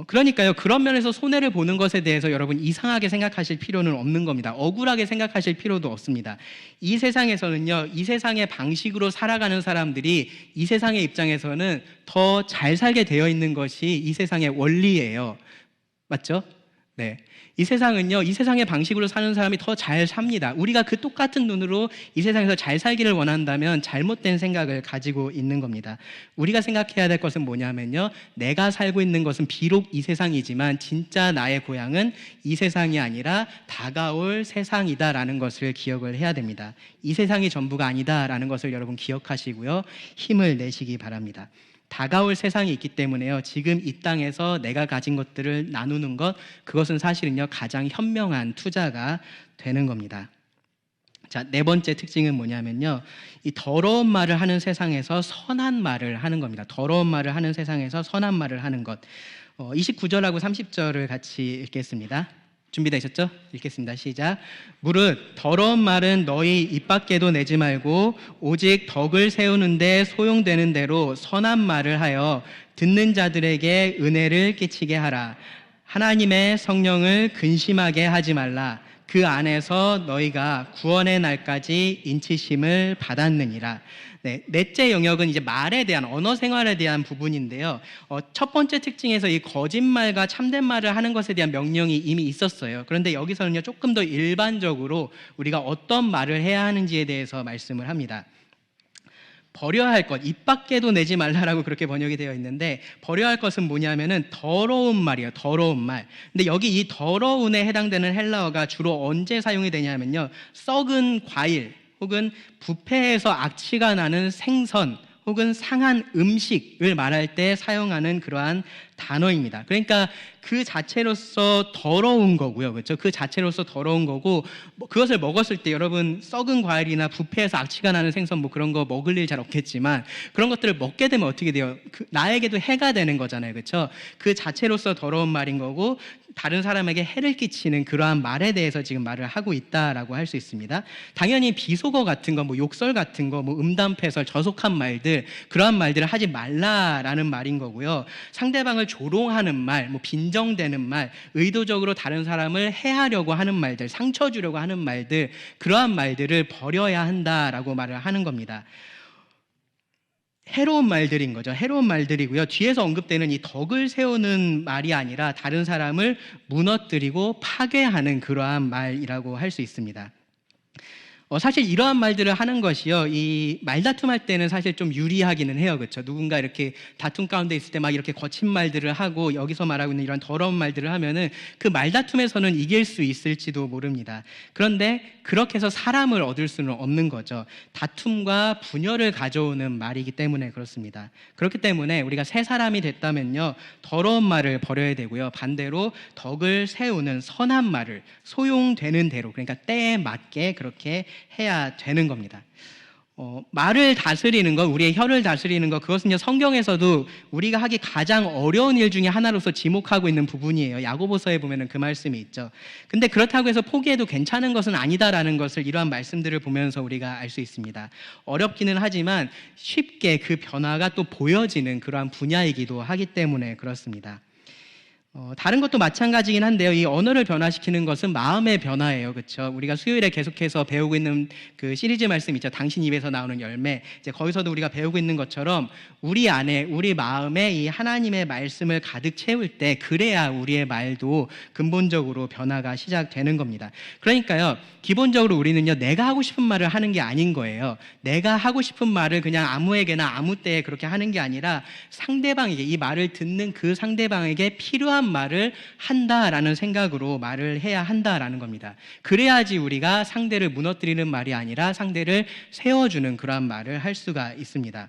그러니까요, 그런 면에서 손해를 보는 것에 대해서 여러분 이상하게 생각하실 필요는 없는 겁니다. 억울하게 생각하실 필요도 없습니다. 이 세상에서는요, 이 세상의 방식으로 살아가는 사람들이 이 세상의 입장에서는 더 잘 살게 되어 있는 것이 이 세상의 원리예요. 맞죠? 네. 이 세상은요, 이 세상의 방식으로 사는 사람이 더 잘 삽니다. 우리가 그 똑같은 눈으로 이 세상에서 잘 살기를 원한다면 잘못된 생각을 가지고 있는 겁니다. 우리가 생각해야 될 것은 뭐냐면요, 내가 살고 있는 것은 비록 이 세상이지만 진짜 나의 고향은 이 세상이 아니라 다가올 세상이다라는 것을 기억을 해야 됩니다. 이 세상이 전부가 아니다라는 것을 여러분 기억하시고요, 힘을 내시기 바랍니다. 다가올 세상이 있기 때문에요, 지금 이 땅에서 내가 가진 것들을 나누는 것, 그것은 사실은요 가장 현명한 투자가 되는 겁니다. 자, 네 번째 특징은 뭐냐면요, 이 더러운 말을 하는 세상에서 선한 말을 하는 겁니다. 더러운 말을 하는 세상에서 선한 말을 하는 것. 29절하고 30절을 같이 읽겠습니다. 준비되셨죠? 읽겠습니다. 시작. 무릇 더러운 말은 너희 입 밖에도 내지 말고 오직 덕을 세우는 데 소용되는 대로 선한 말을 하여 듣는 자들에게 은혜를 끼치게 하라. 하나님의 성령을 근심하게 하지 말라. 그 안에서 너희가 구원의 날까지 인치심을 받았느니라. 네, 넷째 영역은 이제 말에 대한, 언어 생활에 대한 부분인데요. 첫 번째 특징에서 이 거짓말과 참된 말을 하는 것에 대한 명령이 이미 있었어요. 그런데 여기서는요, 조금 더 일반적으로 우리가 어떤 말을 해야 하는지에 대해서 말씀을 합니다. 버려야 할 것, 입 밖에도 내지 말라라고 그렇게 번역이 되어 있는데, 버려야 할 것은 뭐냐면은 더러운 말이에요. 더러운 말. 근데 여기 이 더러운에 해당되는 헬라어가 주로 언제 사용이 되냐면요, 썩은 과일 혹은 부패해서 악취가 나는 생선 혹은 상한 음식을 말할 때 사용하는 그러한 단어입니다. 그러니까 그 자체로서 더러운 거고요, 그렇죠? 그 자체로서 더러운 거고, 그것을 먹었을 때 여러분 썩은 과일이나 부패해서 악취가 나는 생선 뭐 그런 거 먹을 일 잘 없겠지만, 그런 것들을 먹게 되면 어떻게 돼요? 나에게도 해가 되는 거잖아요, 그렇죠? 그 자체로서 더러운 말인 거고, 다른 사람에게 해를 끼치는 그러한 말에 대해서 지금 말을 하고 있다라고 할 수 있습니다. 당연히 비속어 같은 거, 뭐 욕설 같은 거, 뭐 음담패설, 저속한 말들, 그러한 말들을 하지 말라라는 말인 거고요. 상대방을 조롱하는 말, 뭐 빈정대는 말, 의도적으로 다른 사람을 해하려고 하는 말들, 상처 주려고 하는 말들, 그러한 말들을 버려야 한다라고 말을 하는 겁니다. 해로운 말들인 거죠. 해로운 말들이고요. 뒤에서 언급되는 이 덕을 세우는 말이 아니라 다른 사람을 무너뜨리고 파괴하는 그러한 말이라고 할 수 있습니다. 사실 이러한 말들을 하는 것이요, 이 말다툼할 때는 사실 좀 유리하기는 해요, 그렇죠? 누군가 이렇게 다툼 가운데 있을 때 막 이렇게 거친 말들을 하고 여기서 말하고 있는 이런 더러운 말들을 하면은 그 말다툼에서는 이길 수 있을지도 모릅니다. 그런데 그렇게 해서 사람을 얻을 수는 없는 거죠. 다툼과 분열을 가져오는 말이기 때문에 그렇습니다. 그렇기 때문에 우리가 새 사람이 됐다면요, 더러운 말을 버려야 되고요, 반대로 덕을 세우는 선한 말을 소용되는 대로, 그러니까 때에 맞게 그렇게 해야 되는 겁니다. 말을 다스리는 것, 우리의 혀를 다스리는 것, 그것은요, 성경에서도 우리가 하기 가장 어려운 일 중에 하나로서 지목하고 있는 부분이에요. 야고보서에 보면은 그 말씀이 있죠. 근데 그렇다고 해서 포기해도 괜찮은 것은 아니다라는 것을 이러한 말씀들을 보면서 우리가 알 수 있습니다. 어렵기는 하지만 쉽게 그 변화가 또 보여지는 그러한 분야이기도 하기 때문에 그렇습니다. 다른 것도 마찬가지긴 한데요, 이 언어를 변화시키는 것은 마음의 변화예요, 그렇죠? 우리가 수요일에 계속해서 배우고 있는 그 시리즈 말씀 있죠, 당신 입에서 나오는 열매. 이제 거기서도 우리가 배우고 있는 것처럼 우리 안에, 우리 마음에 이 하나님의 말씀을 가득 채울 때, 그래야 우리의 말도 근본적으로 변화가 시작되는 겁니다. 그러니까요, 기본적으로 우리는요, 내가 하고 싶은 말을 하는 게 아닌 거예요. 내가 하고 싶은 말을 그냥 아무에게나 아무 때에 그렇게 하는 게 아니라 상대방에게, 이 말을 듣는 그 상대방에게 필요한 말을 한다라는 생각으로 말을 해야 한다라는 겁니다. 그래야지 우리가 상대를 무너뜨리는 말이 아니라 상대를 세워주는 그러한 말을 할 수가 있습니다.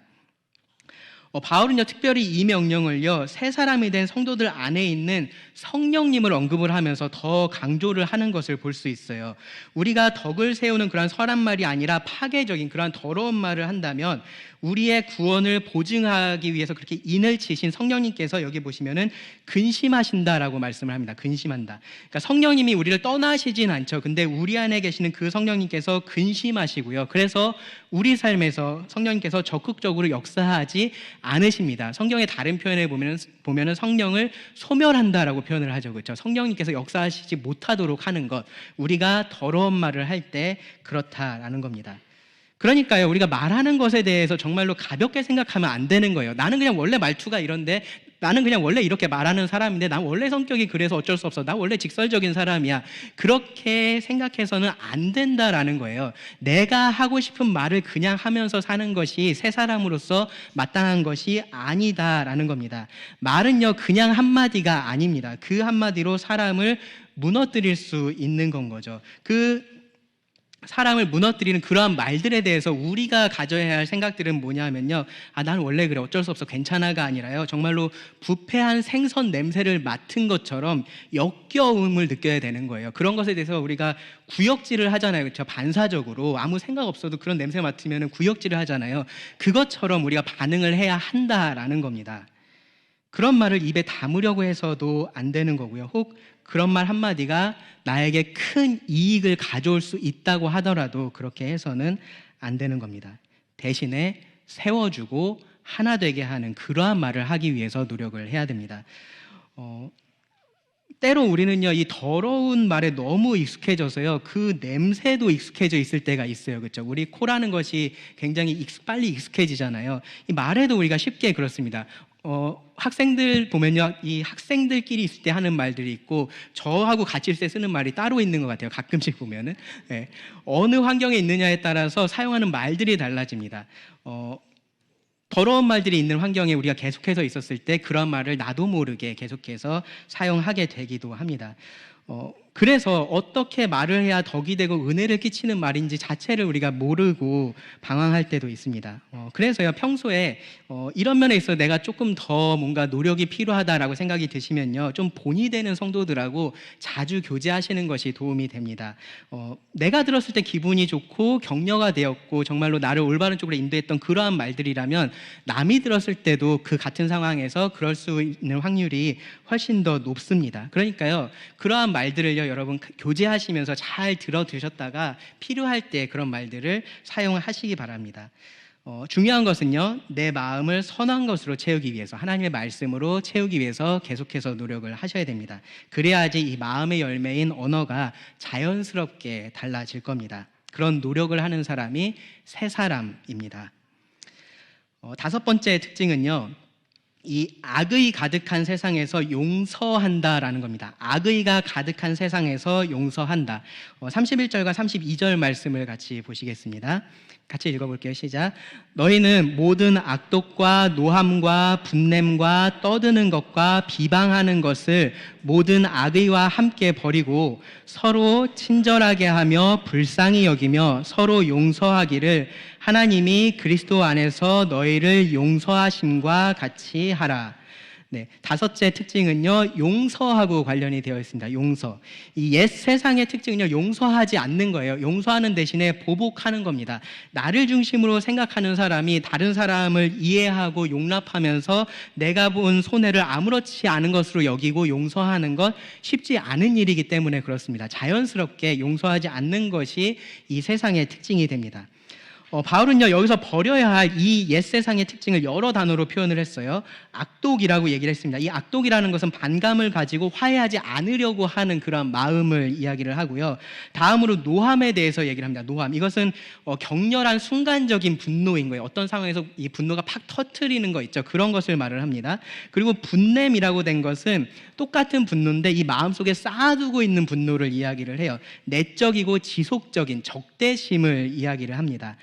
바울은요, 특별히 이 명령을요, 새 사람이 된 성도들 안에 있는 성령님을 언급을 하면서 더 강조를 하는 것을 볼 수 있어요. 우리가 덕을 세우는 그런 선한 말이 아니라 파괴적인 그런 더러운 말을 한다면 우리의 구원을 보증하기 위해서 그렇게 인을 치신 성령님께서 여기 보시면은 근심하신다라고 말씀을 합니다. 근심한다. 그러니까 성령님이 우리를 떠나시진 않죠. 근데 우리 안에 계시는 그 성령님께서 근심하시고요. 그래서 우리 삶에서 성령님께서 적극적으로 역사하지 않으십니다. 성경의 다른 표현에 보면은 성령을 소멸한다라고 표현을 하죠. 그렇죠? 성령님께서 역사하시지 못하도록 하는 것, 우리가 더러운 말을 할 때 그렇다라는 겁니다. 그러니까요, 우리가 말하는 것에 대해서 정말로 가볍게 생각하면 안 되는 거예요. 나는 그냥 원래 말투가 이런데, 나는 그냥 원래 이렇게 말하는 사람인데, 난 원래 성격이 그래서 어쩔 수 없어, 나 원래 직설적인 사람이야, 그렇게 생각해서는 안 된다라는 거예요. 내가 하고 싶은 말을 그냥 하면서 사는 것이 새 사람으로서 마땅한 것이 아니다라는 겁니다. 말은요, 그냥 한마디가 아닙니다. 그 한마디로 사람을 무너뜨릴 수 있는 건 거죠. 그 사람을 무너뜨리는 그러한 말들에 대해서 우리가 가져야 할 생각들은 뭐냐면요, 나는 원래 그래, 어쩔 수 없어, 괜찮아가 아니라요, 정말로 부패한 생선 냄새를 맡은 것처럼 역겨움을 느껴야 되는 거예요. 그런 것에 대해서 우리가 구역질을 하잖아요, 그렇죠? 반사적으로 아무 생각 없어도 그런 냄새 맡으면 구역질을 하잖아요. 그것처럼 우리가 반응을 해야 한다라는 겁니다. 그런 말을 입에 담으려고 해서도 안 되는 거고요. 혹 그런 말 한마디가 나에게 큰 이익을 가져올 수 있다고 하더라도 그렇게 해서는 안 되는 겁니다. 대신에 세워주고 하나 되게 하는 그러한 말을 하기 위해서 노력을 해야 됩니다. 때로 우리는요, 이 더러운 말에 너무 익숙해져서요, 그 냄새도 익숙해져 있을 때가 있어요, 그렇죠? 우리 코라는 것이 굉장히 빨리 익숙해지잖아요. 이 말에도 우리가 쉽게 그렇습니다. 학생들 보면요, 이 학생들끼리 있을 때 하는 말들이 있고 저하고 같이 있을 때 쓰는 말이 따로 있는 것 같아요. 가끔씩 보면은. 네. 어느 환경에 있느냐에 따라서 사용하는 말들이 달라집니다. 더러운 말들이 있는 환경에 우리가 계속해서 있었을 때 그런 말을 나도 모르게 계속해서 사용하게 되기도 합니다. 그래서 어떻게 말을 해야 덕이 되고 은혜를 끼치는 말인지 자체를 우리가 모르고 방황할 때도 있습니다. 그래서요, 평소에 이런 면에 있어서 내가 조금 더 뭔가 노력이 필요하다라고 생각이 드시면요, 좀 본이 되는 성도들하고 자주 교제하시는 것이 도움이 됩니다. 내가 들었을 때 기분이 좋고 격려가 되었고 정말로 나를 올바른 쪽으로 인도했던 그러한 말들이라면 남이 들었을 때도 그 같은 상황에서 그럴 수 있는 확률이 훨씬 더 높습니다. 그러니까요, 그러한 말들을요, 여러분 교제하시면서 잘 들어두셨다가 필요할 때 그런 말들을 사용하시기 바랍니다. 중요한 것은요, 내 마음을 선한 것으로 채우기 위해서, 하나님의 말씀으로 채우기 위해서 계속해서 노력을 하셔야 됩니다. 그래야지 이 마음의 열매인 언어가 자연스럽게 달라질 겁니다. 그런 노력을 하는 사람이 새 사람입니다. 다섯 번째 특징은요, 이 악의 가득한 세상에서 용서한다라는 겁니다. 악의가 가득한 세상에서 용서한다. 31절과 32절 말씀을 같이 보시겠습니다. 같이 읽어볼게요. 시작. 너희는 모든 악독과 노함과 분냄과 떠드는 것과 비방하는 것을 모든 악의와 함께 버리고 서로 친절하게 하며 불쌍히 여기며 서로 용서하기를 하나님이 그리스도 안에서 너희를 용서하심과 같이 하라. 네, 다섯째 특징은요, 용서하고 관련이 되어 있습니다. 용서. 이 옛 세상의 특징은요, 용서하지 않는 거예요. 용서하는 대신에 보복하는 겁니다. 나를 중심으로 생각하는 사람이 다른 사람을 이해하고 용납하면서 내가 본 손해를 아무렇지 않은 것으로 여기고 용서하는 것 쉽지 않은 일이기 때문에 그렇습니다. 자연스럽게 용서하지 않는 것이 이 세상의 특징이 됩니다. 바울은요, 여기서 버려야 할 이 옛세상의 특징을 여러 단어로 표현을 했어요. 악독이라고 얘기를 했습니다. 이 악독이라는 것은 반감을 가지고 화해하지 않으려고 하는 그런 마음을 이야기를 하고요. 다음으로 노함에 대해서 얘기를 합니다. 노함. 이것은 격렬한 순간적인 분노인 거예요. 어떤 상황에서 이 분노가 팍 터트리는 거 있죠. 그런 것을 말을 합니다. 그리고 분냄이라고 된 것은 똑같은 분노인데 이 마음속에 쌓아두고 있는 분노를 이야기를 해요. 내적이고 지속적인 적대심을 이야기를 합니다.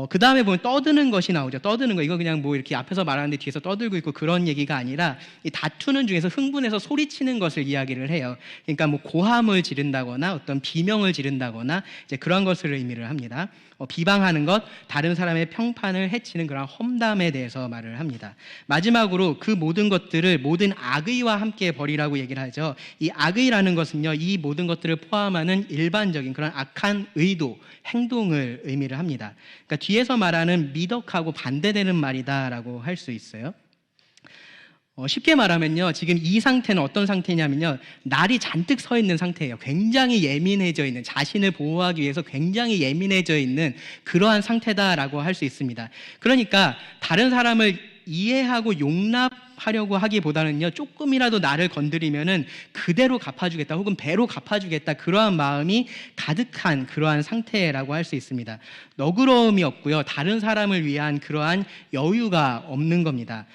그 다음에 보면 떠드는 것이 나오죠. 떠드는 거. 이거 그냥 뭐 이렇게 앞에서 말하는데 뒤에서 떠들고 있고 그런 얘기가 아니라 이 다투는 중에서 흥분해서 소리치는 것을 이야기를 해요. 그러니까 뭐 고함을 지른다거나 어떤 비명을 지른다거나 이제 그런 것을 의미를 합니다. 비방하는 것, 다른 사람의 평판을 해치는 그런 험담에 대해서 말을 합니다. 마지막으로 그 모든 것들을 모든 악의와 함께 버리라고 얘기를 하죠. 이 악의라는 것은요, 이 모든 것들을 포함하는 일반적인 그런 악한 의도, 행동을 의미를 합니다. 그러니까 뒤에서 말하는 미덕하고 반대되는 말이다라고 할 수 있어요. 쉽게 말하면요, 지금 이 상태는 어떤 상태냐면요, 날이 잔뜩 서 있는 상태예요. 굉장히 예민해져 있는, 자신을 보호하기 위해서 굉장히 예민해져 있는 그러한 상태다라고 할 수 있습니다. 그러니까 다른 사람을 이해하고 용납하려고 하기보다는요, 조금이라도 나를 건드리면은 그대로 갚아주겠다 혹은 배로 갚아주겠다, 그러한 마음이 가득한 그러한 상태라고 할 수 있습니다. 너그러움이 없고요, 다른 사람을 위한 그러한 여유가 없는 겁니다.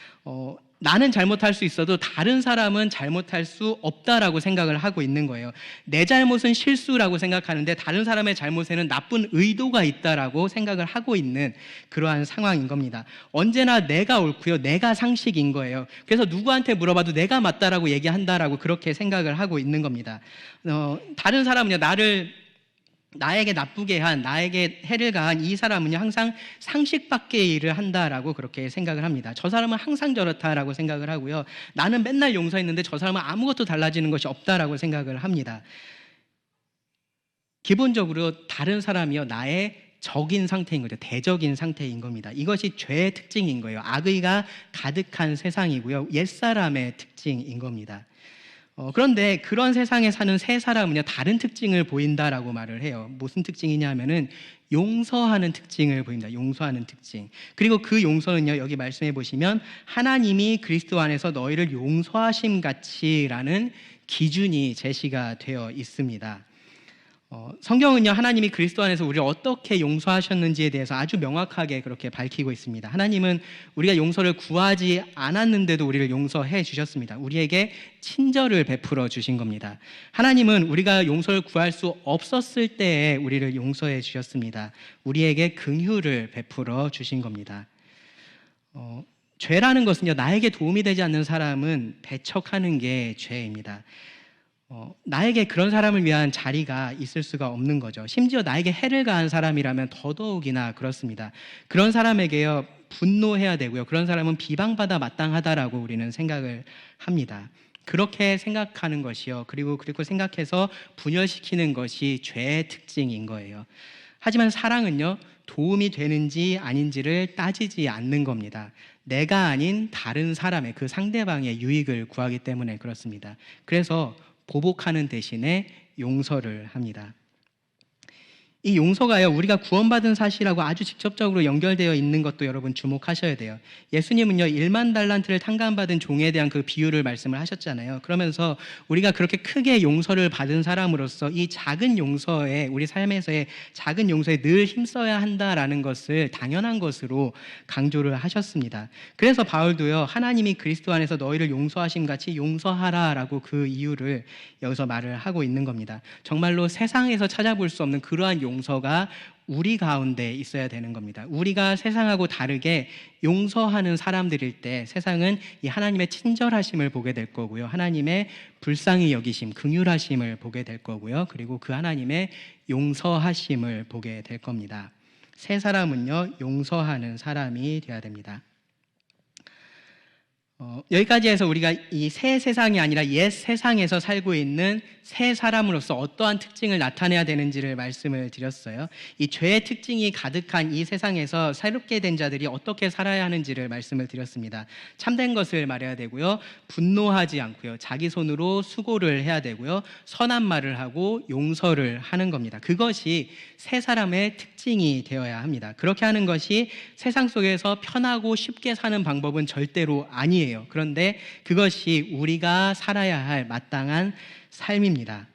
나는 잘못할 수 있어도 다른 사람은 잘못할 수 없다라고 생각을 하고 있는 거예요. 내 잘못은 실수라고 생각하는데 다른 사람의 잘못에는 나쁜 의도가 있다라고 생각을 하고 있는 그러한 상황인 겁니다. 언제나 내가 옳고요, 내가 상식인 거예요. 그래서 누구한테 물어봐도 내가 맞다라고 얘기한다라고 그렇게 생각을 하고 있는 겁니다. 다른 사람은요, 나에게 나쁘게 한, 나에게 해를 가한 이 사람은요, 항상 상식 밖의 일을 한다라고 그렇게 생각을 합니다. 저 사람은 항상 저렇다라고 생각을 하고요, 나는 맨날 용서했는데 저 사람은 아무것도 달라지는 것이 없다라고 생각을 합니다. 기본적으로 다른 사람이요, 나의 적인 상태인 거죠. 대적인 상태인 겁니다. 이것이 죄의 특징인 거예요. 악의가 가득한 세상이고요, 옛사람의 특징인 겁니다. 그런데 그런 세상에 사는 새 사람은요, 다른 특징을 보인다라고 말을 해요. 무슨 특징이냐 하면은 용서하는 특징을 보입니다. 용서하는 특징. 그리고 그 용서는요, 여기 말씀해 보시면 하나님이 그리스도 안에서 너희를 용서하심 같이라는 기준이 제시가 되어 있습니다. 성경은요, 하나님이 그리스도 안에서 우리를 어떻게 용서하셨는지에 대해서 아주 명확하게 그렇게 밝히고 있습니다. 하나님은 우리가 용서를 구하지 않았는데도 우리를 용서해 주셨습니다. 우리에게 친절을 베풀어 주신 겁니다. 하나님은 우리가 용서를 구할 수 없었을 때에 우리를 용서해 주셨습니다. 우리에게 긍휼을 베풀어 주신 겁니다. 죄라는 것은요, 나에게 도움이 되지 않는 사람은 배척하는 게 죄입니다. 나에게 그런 사람을 위한 자리가 있을 수가 없는 거죠. 심지어 나에게 해를 가한 사람이라면 더더욱이나 그렇습니다. 그런 사람에게요, 분노해야 되고요, 그런 사람은 비방받아 마땅하다라고 우리는 생각을 합니다. 그렇게 생각하는 것이요, 그리고 생각해서 분열시키는 것이 죄의 특징인 거예요. 하지만 사랑은요, 도움이 되는지 아닌지를 따지지 않는 겁니다. 내가 아닌 다른 사람의, 그 상대방의 유익을 구하기 때문에 그렇습니다. 그래서 보복하는 대신에 용서를 합니다. 이 용서가요, 우리가 구원받은 사실하고 아주 직접적으로 연결되어 있는 것도 여러분 주목하셔야 돼요. 예수님은요, 1만 달란트를 탕감받은 종에 대한 그 비유를 말씀을 하셨잖아요. 그러면서 우리가 그렇게 크게 용서를 받은 사람으로서 이 작은 용서에, 우리 삶에서의 작은 용서에 늘 힘써야 한다라는 것을 당연한 것으로 강조를 하셨습니다. 그래서 바울도요, 하나님이 그리스도 안에서 너희를 용서하심 같이 용서하라라고 그 이유를 여기서 말을 하고 있는 겁니다. 정말로 세상에서 찾아볼 수 없는 그러한 용서가 우리 가운데 있어야 되는 겁니다. 우리가 세상하고 다르게 용서하는 사람들일 때 세상은 이 하나님의 친절하심을 보게 될 거고요, 하나님의 불쌍히 여기심, 긍휼하심을 보게 될 거고요, 그리고 그 하나님의 용서하심을 보게 될 겁니다. 새 사람은요, 용서하는 사람이 되어야 됩니다. 여기까지 해서 우리가 이 새 세상이 아니라 옛 세상에서 살고 있는 새 사람으로서 어떠한 특징을 나타내야 되는지를 말씀을 드렸어요. 이 죄의 특징이 가득한 이 세상에서 새롭게 된 자들이 어떻게 살아야 하는지를 말씀을 드렸습니다. 참된 것을 말해야 되고요, 분노하지 않고요, 자기 손으로 수고를 해야 되고요, 선한 말을 하고 용서를 하는 겁니다. 그것이 새 사람의 특징이 되어야 합니다. 그렇게 하는 것이 세상 속에서 편하고 쉽게 사는 방법은 절대로 아니에요. 그런데 그것이 우리가 살아야 할 마땅한 삶입니다.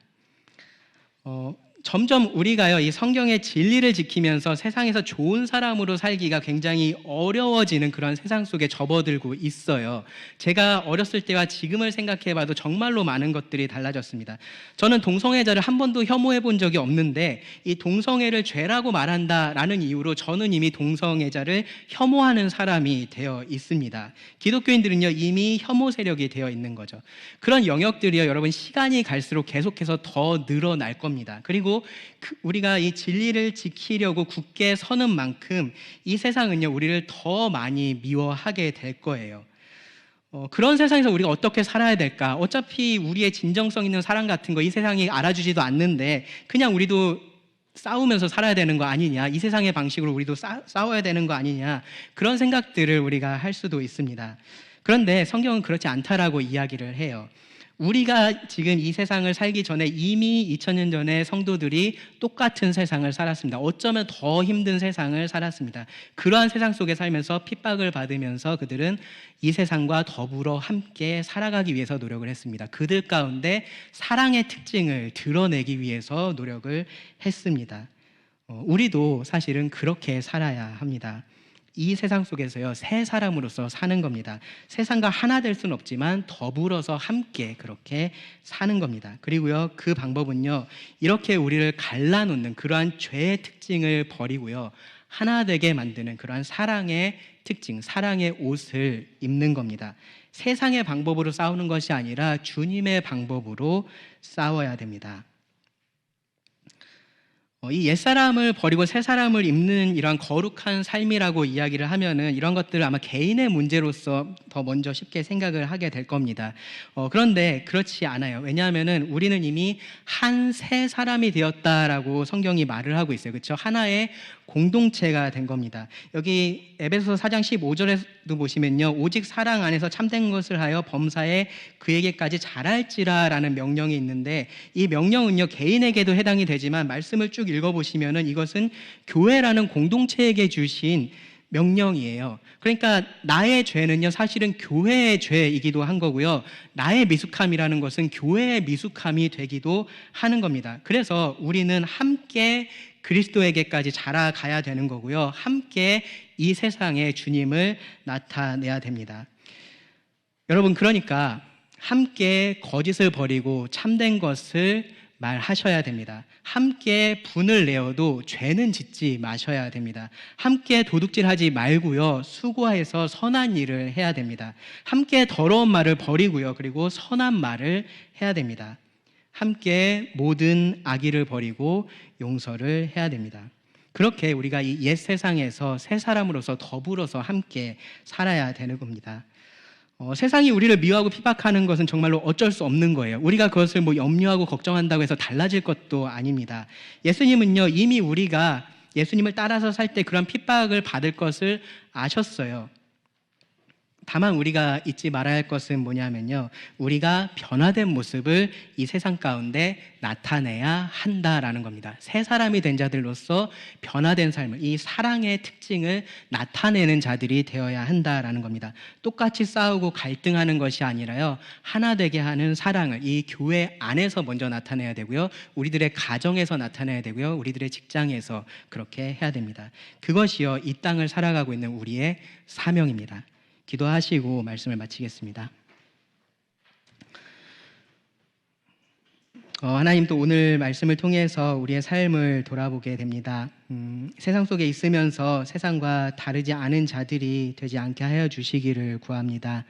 점점 우리가요, 이 성경의 진리를 지키면서 세상에서 좋은 사람으로 살기가 굉장히 어려워지는 그런 세상 속에 접어들고 있어요. 제가 어렸을 때와 지금을 생각해봐도 정말로 많은 것들이 달라졌습니다. 저는 동성애자를 한 번도 혐오해 본 적이 없는데 이 동성애를 죄라고 말한다라는 이유로 저는 이미 동성애자를 혐오하는 사람이 되어 있습니다. 기독교인들은요, 이미 혐오 세력이 되어 있는 거죠. 그런 영역들이요, 여러분, 시간이 갈수록 계속해서 더 늘어날 겁니다. 그리고 우리가 이 진리를 지키려고 굳게 서는 만큼 이 세상은요, 우리를 더 많이 미워하게 될 거예요. 그런 세상에서 우리가 어떻게 살아야 될까? 어차피 우리의 진정성 있는 사랑 같은 거 이 세상이 알아주지도 않는데 그냥 우리도 싸우면서 살아야 되는 거 아니냐, 이 세상의 방식으로 우리도 싸워야 되는 거 아니냐, 그런 생각들을 우리가 할 수도 있습니다. 그런데 성경은 그렇지 않다라고 이야기를 해요. 우리가 지금 이 세상을 살기 전에 이미 2000년 전에 성도들이 똑같은 세상을 살았습니다. 어쩌면 더 힘든 세상을 살았습니다. 그러한 세상 속에 살면서 핍박을 받으면서 그들은 이 세상과 더불어 함께 살아가기 위해서 노력을 했습니다. 그들 가운데 사랑의 특징을 드러내기 위해서 노력을 했습니다. 우리도 사실은 그렇게 살아야 합니다. 이 세상 속에서요, 새 사람으로서 사는 겁니다. 세상과 하나 될 수는 없지만 더불어서 함께 그렇게 사는 겁니다. 그리고요, 그 방법은요, 이렇게 우리를 갈라놓는 그러한 죄의 특징을 버리고요, 하나 되게 만드는 그러한 사랑의 특징, 사랑의 옷을 입는 겁니다. 세상의 방법으로 싸우는 것이 아니라 주님의 방법으로 싸워야 됩니다. 이 옛사람을 버리고 새사람을 입는 이러한 거룩한 삶이라고 이야기를 하면은 이런 것들을 아마 개인의 문제로서 더 먼저 쉽게 생각을 하게 될 겁니다. 그런데 그렇지 않아요. 왜냐하면은 우리는 이미 한 새 사람이 되었다라고 성경이 말을 하고 있어요. 그렇죠? 하나의 공동체가 된 겁니다. 여기 에베소서 4장 15절에도 보시면요, 오직 사랑 안에서 참된 것을 하여 범사에 그에게까지 잘할지라라는 명령이 있는데, 이 명령은요, 개인에게도 해당이 되지만 말씀을 쭉 읽어보시면은 이것은 교회라는 공동체에게 주신 명령이에요. 그러니까 나의 죄는요, 사실은 교회의 죄이기도 한 거고요, 나의 미숙함이라는 것은 교회의 미숙함이 되기도 하는 겁니다. 그래서 우리는 함께 그리스도에게까지 자라가야 되는 거고요, 함께 이 세상에 주님을 나타내야 됩니다. 여러분, 그러니까 함께 거짓을 버리고 참된 것을 말하셔야 됩니다. 함께 분을 내어도 죄는 짓지 마셔야 됩니다. 함께 도둑질하지 말고요, 수고해서 선한 일을 해야 됩니다. 함께 더러운 말을 버리고요, 그리고 선한 말을 해야 됩니다. 함께 모든 악의를 버리고 용서를 해야 됩니다. 그렇게 우리가 이 옛 세상에서 새 사람으로서 더불어서 함께 살아야 되는 겁니다. 세상이 우리를 미워하고 핍박하는 것은 정말로 어쩔 수 없는 거예요. 우리가 그것을 염려하고 걱정한다고 해서 달라질 것도 아닙니다. 예수님은요, 이미 우리가 예수님을 따라서 살 때 그런 핍박을 받을 것을 아셨어요. 다만 우리가 잊지 말아야 할 것은 뭐냐면요, 우리가 변화된 모습을 이 세상 가운데 나타내야 한다라는 겁니다. 새 사람이 된 자들로서 변화된 삶을, 이 사랑의 특징을 나타내는 자들이 되어야 한다라는 겁니다. 똑같이 싸우고 갈등하는 것이 아니라요, 하나 되게 하는 사랑을 이 교회 안에서 먼저 나타내야 되고요, 우리들의 가정에서 나타내야 되고요, 우리들의 직장에서 그렇게 해야 됩니다. 그것이요, 이 땅을 살아가고 있는 우리의 사명입니다. 기도하시고 말씀을 마치겠습니다. 하나님, 또 오늘 말씀을 통해서 우리의 삶을 돌아보게 됩니다. 세상 속에 있으면서 세상과 다르지 않은 자들이 되지 않게 하여 주시기를 구합니다.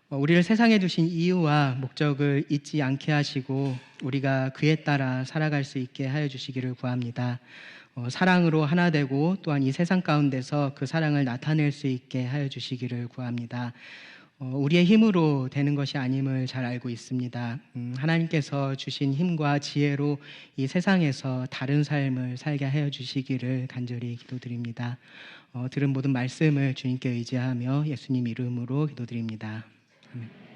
우리를 세상에 두신 이유와 목적을 잊지 않게 하시고 우리가 그에 따라 살아갈 수 있게 하여 주시기를 구합니다. 사랑으로 하나 되고 또한 이 세상 가운데서 그 사랑을 나타낼 수 있게 하여 주시기를 구합니다. 우리의 힘으로 되는 것이 아님을 잘 알고 있습니다. 하나님께서 주신 힘과 지혜로 이 세상에서 다른 삶을 살게 하여 주시기를 간절히 기도드립니다. 들은 모든 말씀을 주님께 의지하며 예수님 이름으로 기도드립니다. 아멘.